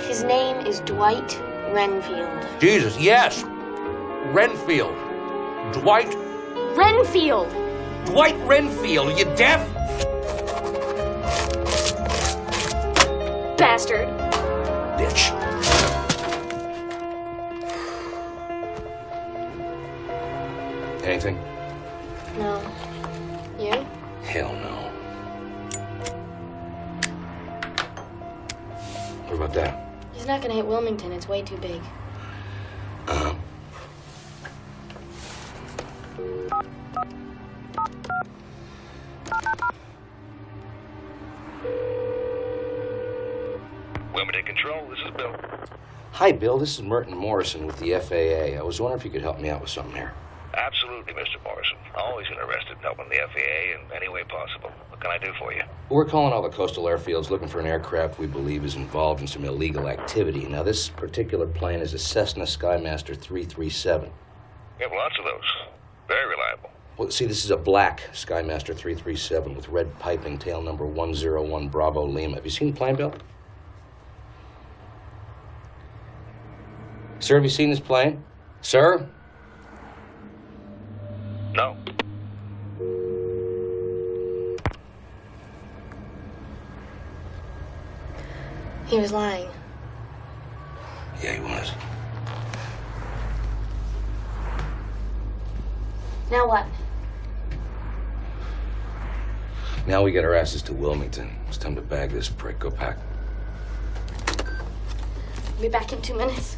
His name is Dwight Renfield. Jesus, yes! Renfield. Dwight. Renfield! Dwight Renfield, are you deaf? Bastard. Bitch. Anything? No. You? Hell no. What about that? He's not gonna hit Wilmington. It's way too big. Limited control, this is Bill. Hi, Bill. This is Merton Morrison with the FAA. I was wondering if you could help me out with something here. Absolutely, Mr. Morrison. Always interested in helping the FAA in any way possible. What can I do for you? We're calling all the coastal airfields looking for an aircraft we believe is involved in some illegal activity. Now, this particular plane is a Cessna Skymaster 337. We have lots of those. Very reliable. Well, see, this is a black Skymaster 337 with red piping, tail number 101 Bravo Lima. Have you seen the plane, Bill? Sir, have you seen this plane? Sir? No. He was lying. Yeah, he was. Now what? Now we get our asses to Wilmington. It's time to bag this prick. Go pack. Be back in 2 minutes.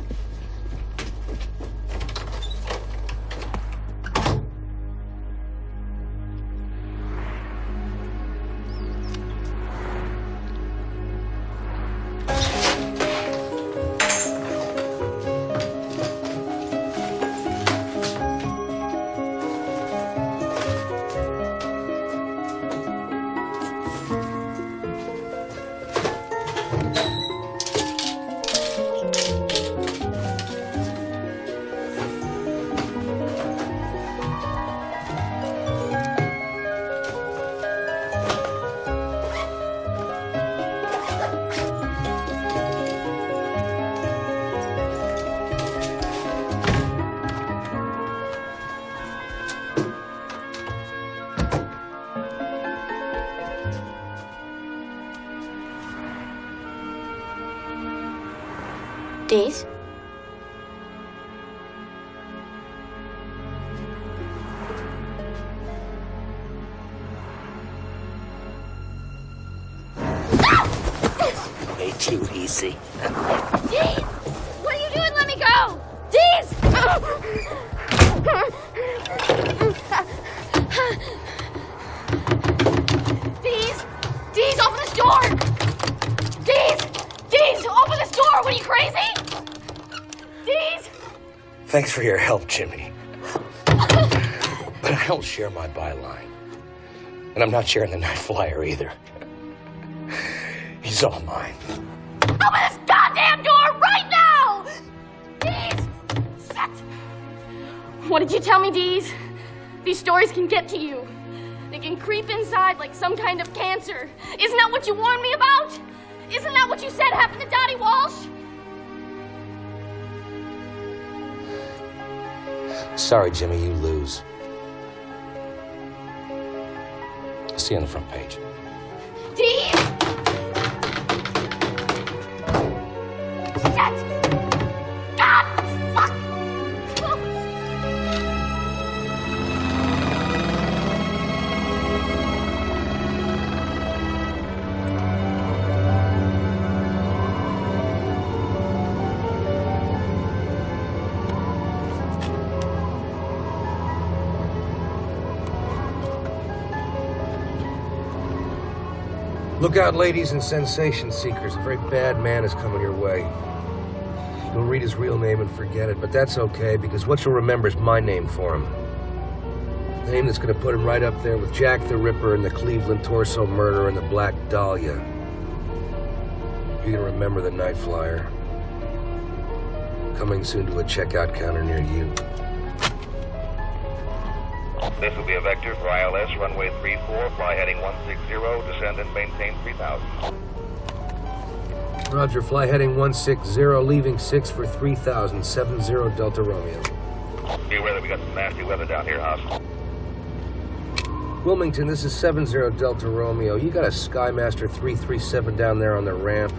Days? Way too easy. Deez! What are you doing? Let me go! Deez! Deez! Deez, open this door! Deez! Deez, open this door! What are you, crazy? Deez! Thanks for your help, Jimmy. But I don't share my byline. And I'm not sharing the night flyer either. He's all mine. Open this goddamn door right now! Deez! Shit! What did you tell me, Deez? These stories can get to you. They can creep inside like some kind of cancer. Isn't that what you warned me about? Isn't that what you said happened to Dottie Walsh? Sorry, Jimmy, you lose. see on the front page? D! Shit! God! Fuck! Look out, ladies and sensation seekers. A very bad man is coming your way. You'll read his real name and forget it, but that's okay, because what you'll remember is my name for him. The name that's going to put him right up there with Jack the Ripper and the Cleveland Torso Murder and the Black Dahlia. You're going to remember the Night Flyer. Coming soon to a checkout counter near you. This will be a vector for ILS, runway 34, fly heading 160, descend and maintain 3000. Roger, fly heading 160, leaving 6 for 3000, 70 Delta Romeo. Be aware that we got some nasty weather down here, Haas. Wilmington, this is 70 Delta Romeo. You got a Skymaster 337 down there on the ramp.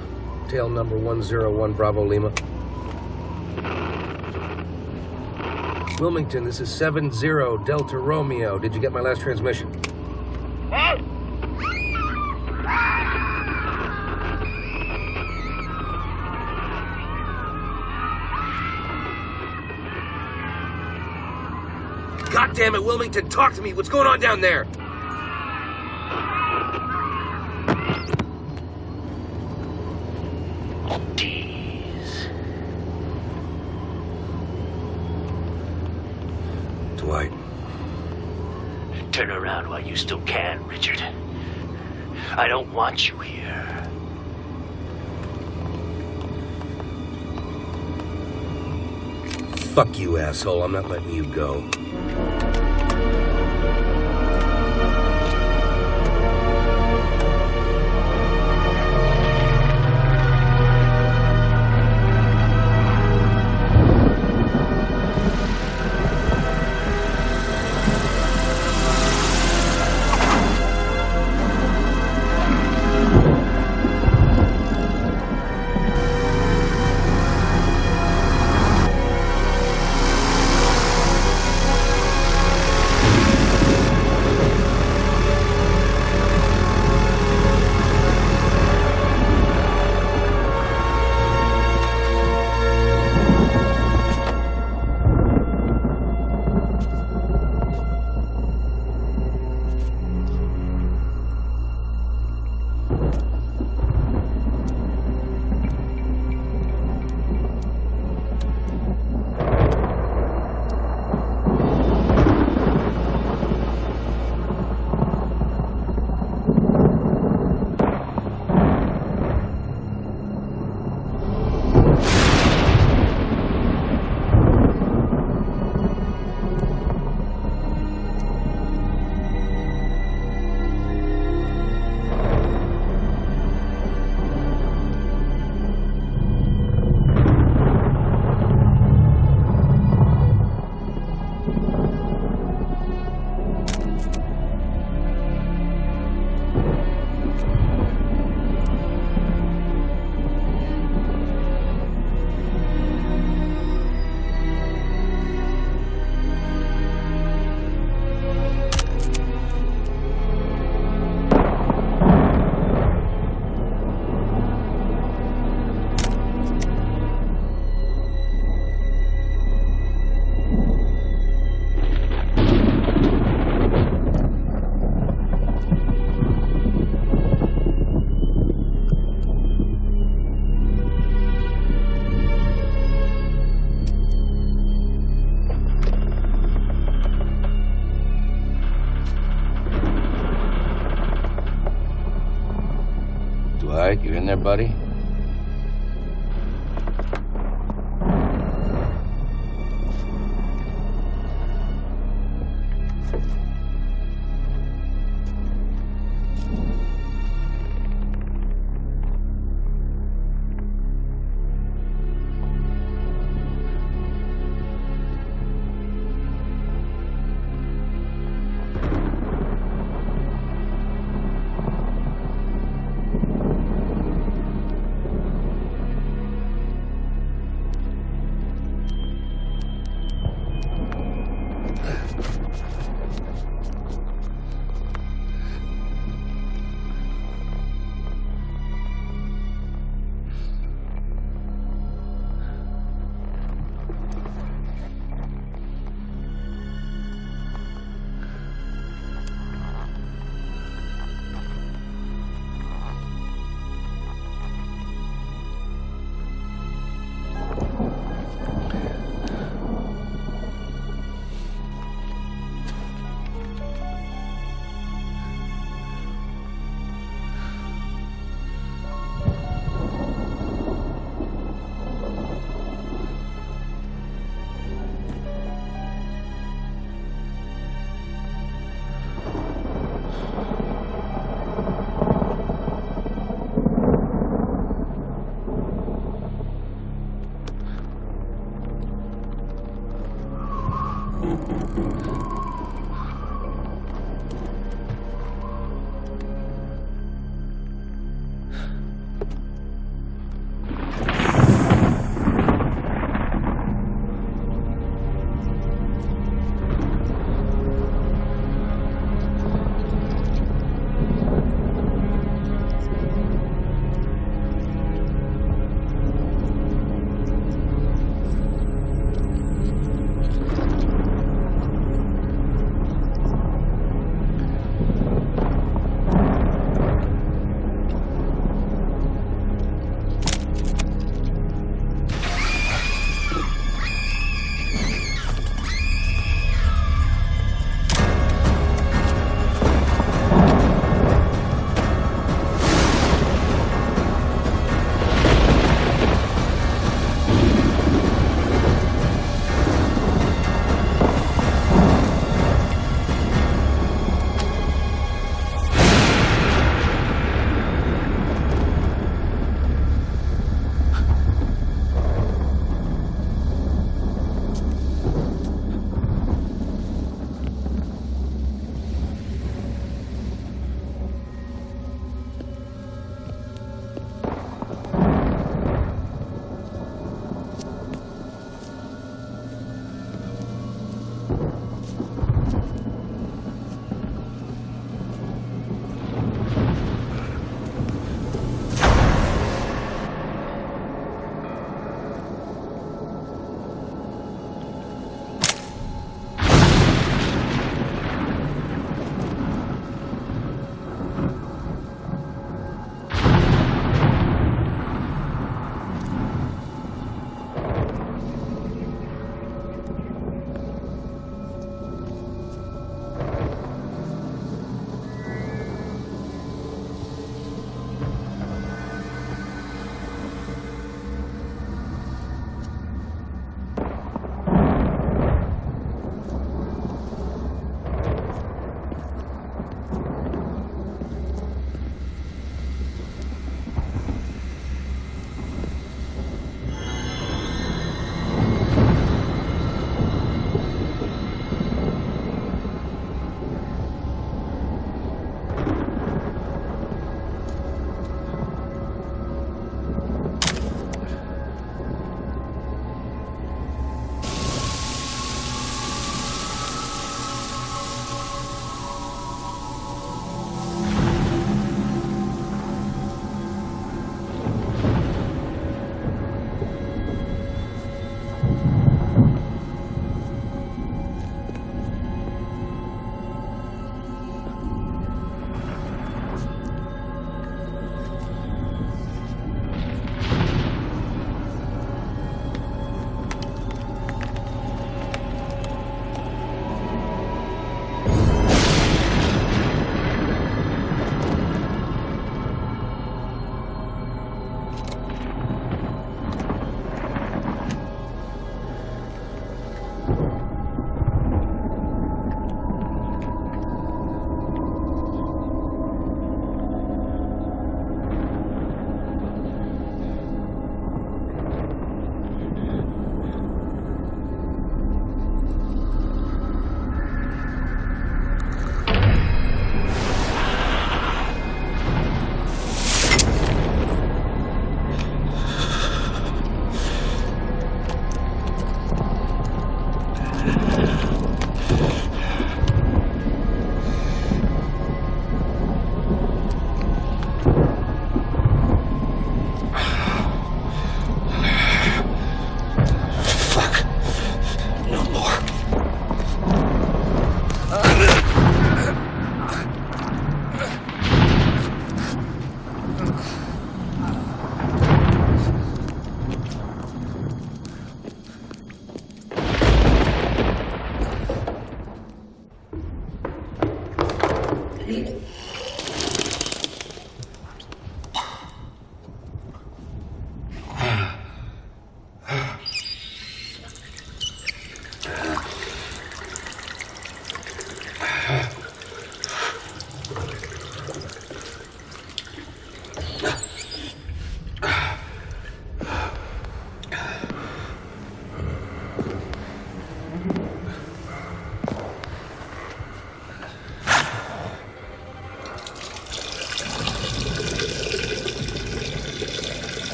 Tail number 101 Bravo Lima. Wilmington, this is 70 Delta Romeo. Did you get my last transmission? What? God damn it, Wilmington, talk to me. What's going on down there? Dwight. Turn around while you still can, Richard. I don't want you here. Fuck you, asshole. I'm not letting you go. Dwight, you in there, buddy?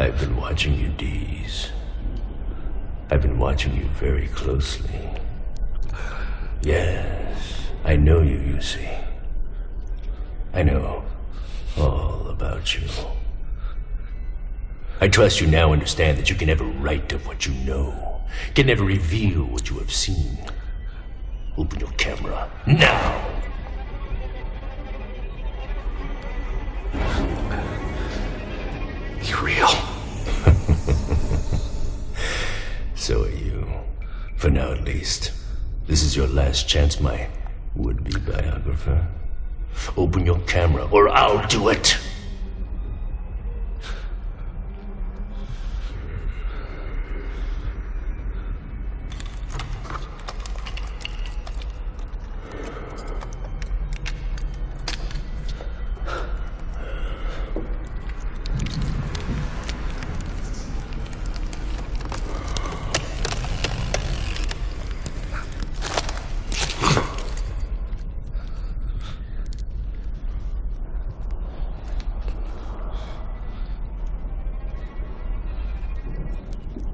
I've been watching you, Dees. I've been watching you very closely. Yes, I know you, you see. I know all about you. I trust you now understand that you can never write of what you know, can never reveal what you have seen. Open your camera now! You're real. So are you. For now, at least. This is your last chance, my would-be biographer. Open your camera, or I'll do it!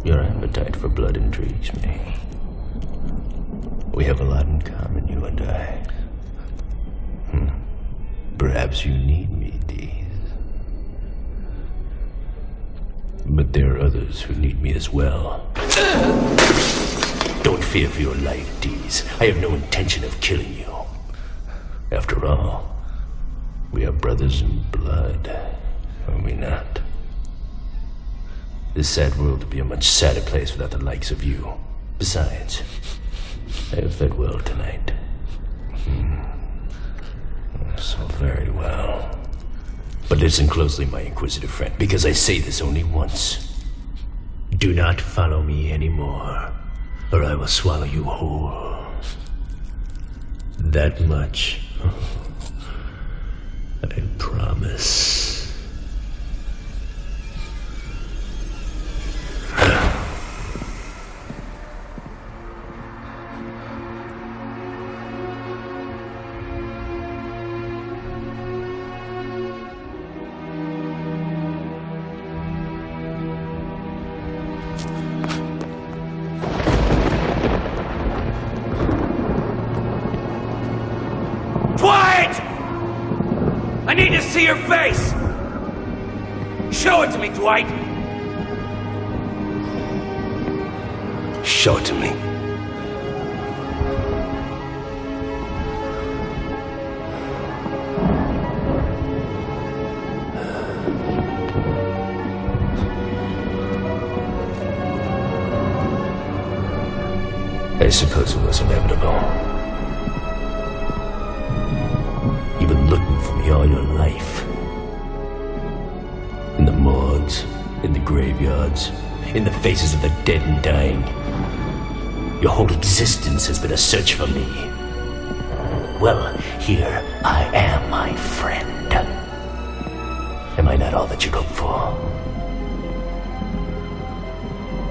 Your appetite for blood intrigues me. We have a lot in common, you and I. Perhaps you need me, Dees. But there are others who need me as well. Don't fear for your life, Dees. I have no intention of killing you. After all, we are brothers in blood, are we not? This sad world would be a much sadder place without the likes of you. Besides, I have fed well tonight. So very well. But listen closely, my inquisitive friend, because I say this only once. Do not follow me anymore, or I will swallow you whole. That much, I promise. I need to see your face! Show it to me, Dwight! Show it to me. I suppose it was inevitable. You've been looking for me all your life. In the morgues, in the graveyards, in the faces of the dead and dying. Your whole existence has been a search for me. Well, here I am, my friend. Am I not all that you look for?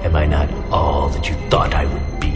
Am I not all that you thought I would be?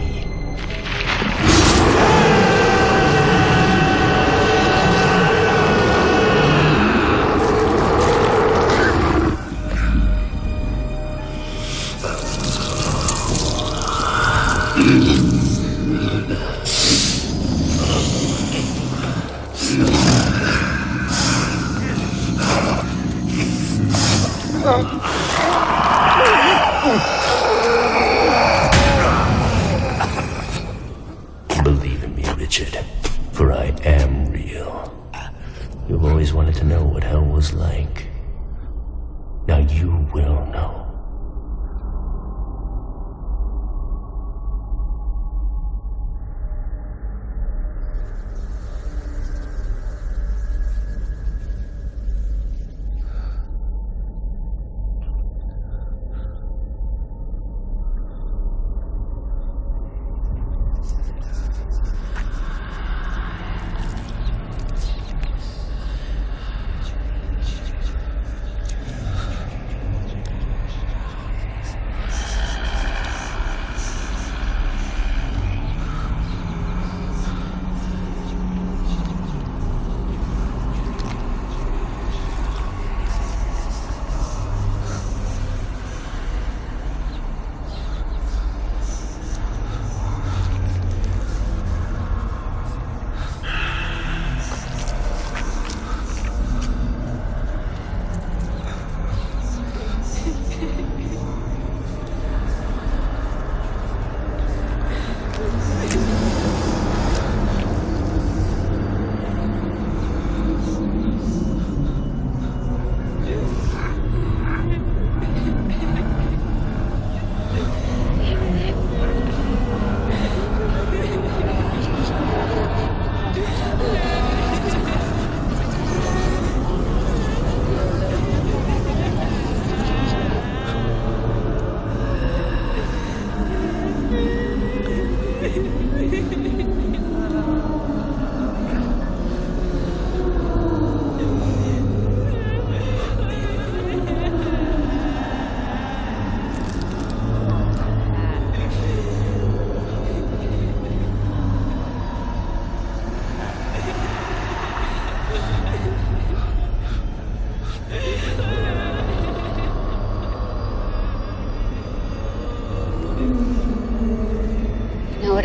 Believe in me, Richard, for I am real. You've always wanted to know what hell was like. Now you will know.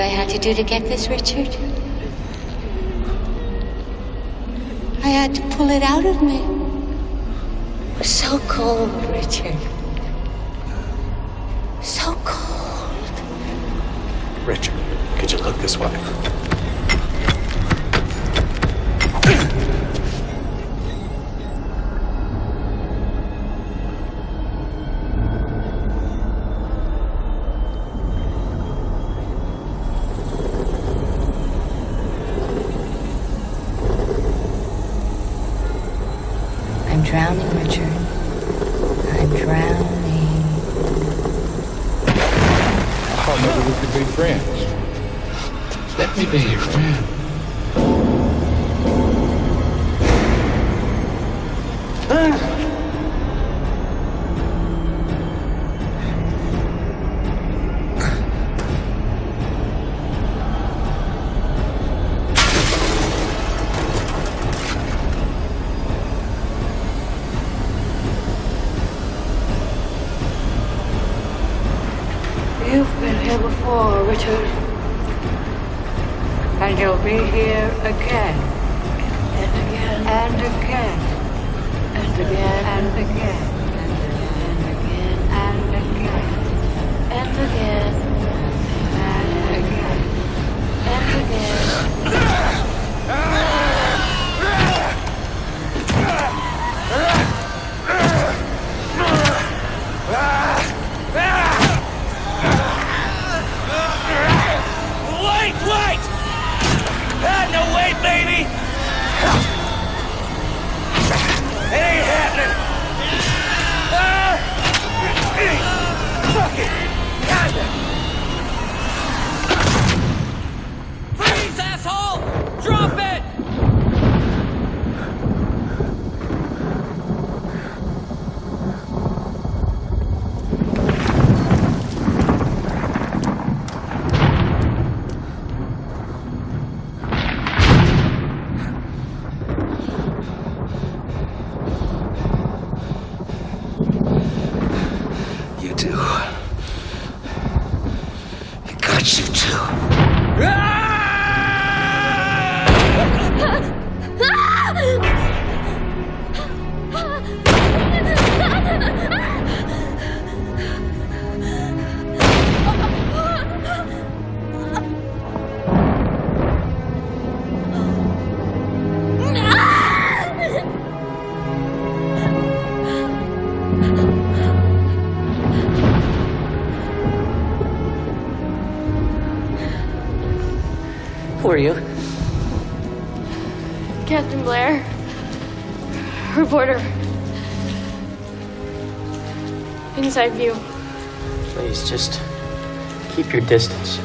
I had to do to get this, Richard? I had to pull it out of me. It was so cold, Richard. So cold. Richard, could you look this way? I'm drowning, Richard. I'm drowning. I thought maybe we could be friends. Let me be your friend. You've been here before, Richard. And you'll be here again. And again. And again. And again. And again. And again. And again. And again. And again. And again. Wait! No way, baby! It ain't happening! Fuck it! Kinda! Freeze, asshole! Drop it! Who are you? Captain Blair. Reporter. Inside view. Please, just keep your distance.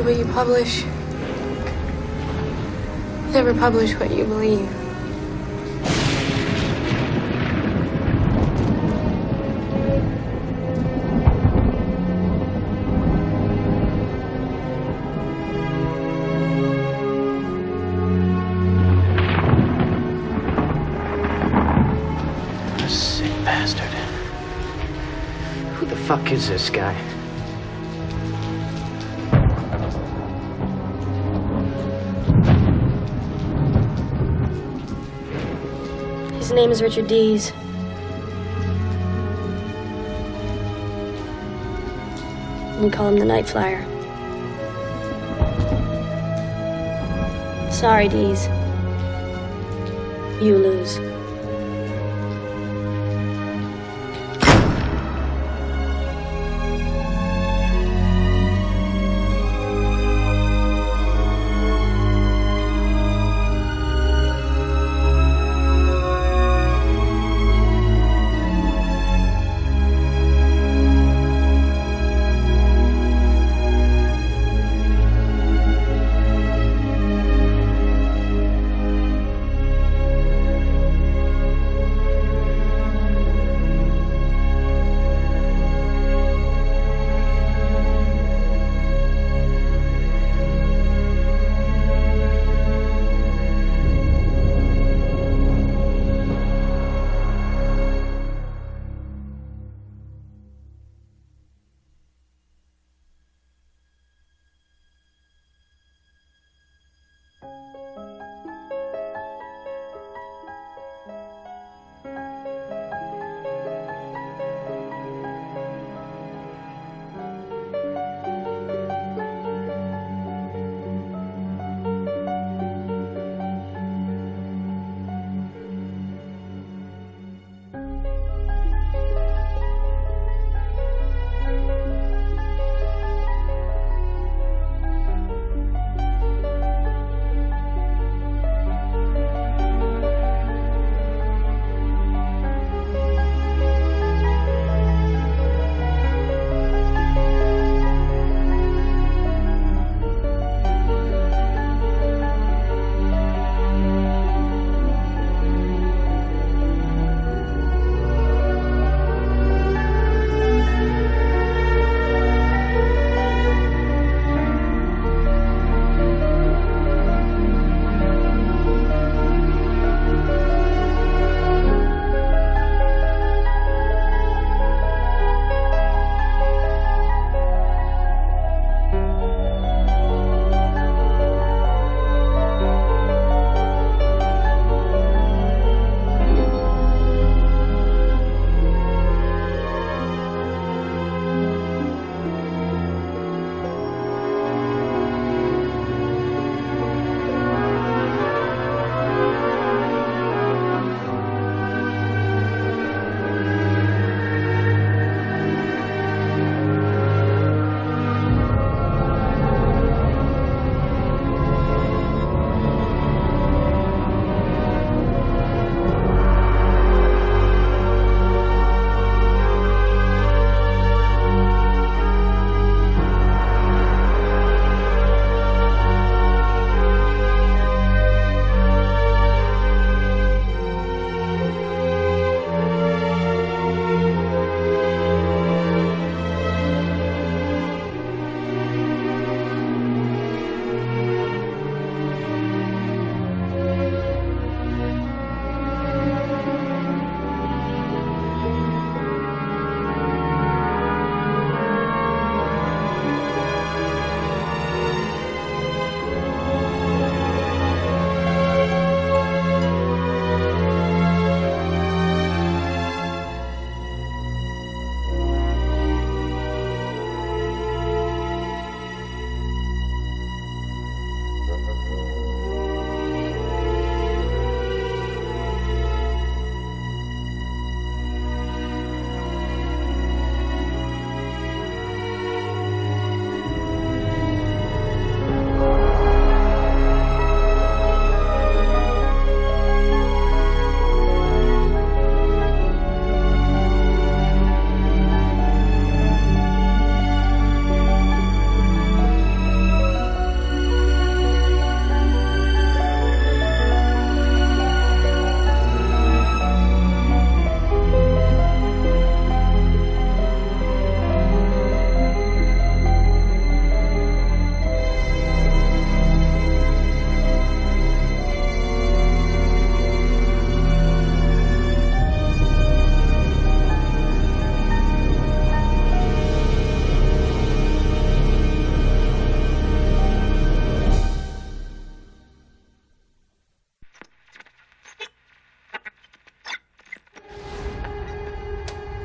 believe what you publish. Never publish what you believe. Sick bastard. Who the fuck is this guy? His name is Richard Dees. We call him the Night Flyer. Sorry, Dees. You lose.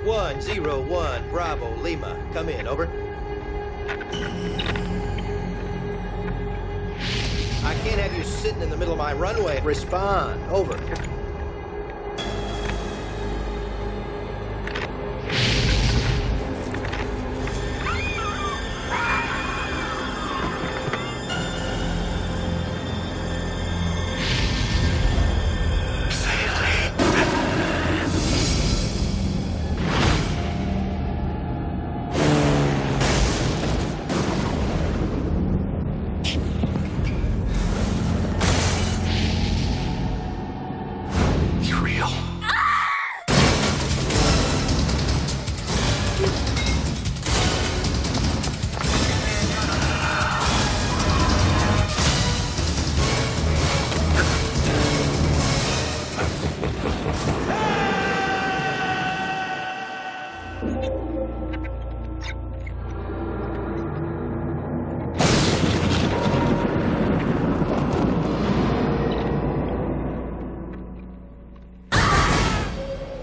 101 Bravo Lima. Come in, over. I can't have you sitting in the middle of my runway. Respond, over.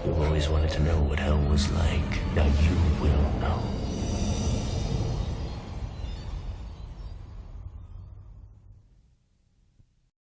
You've always wanted to know what hell was like. Now you will know.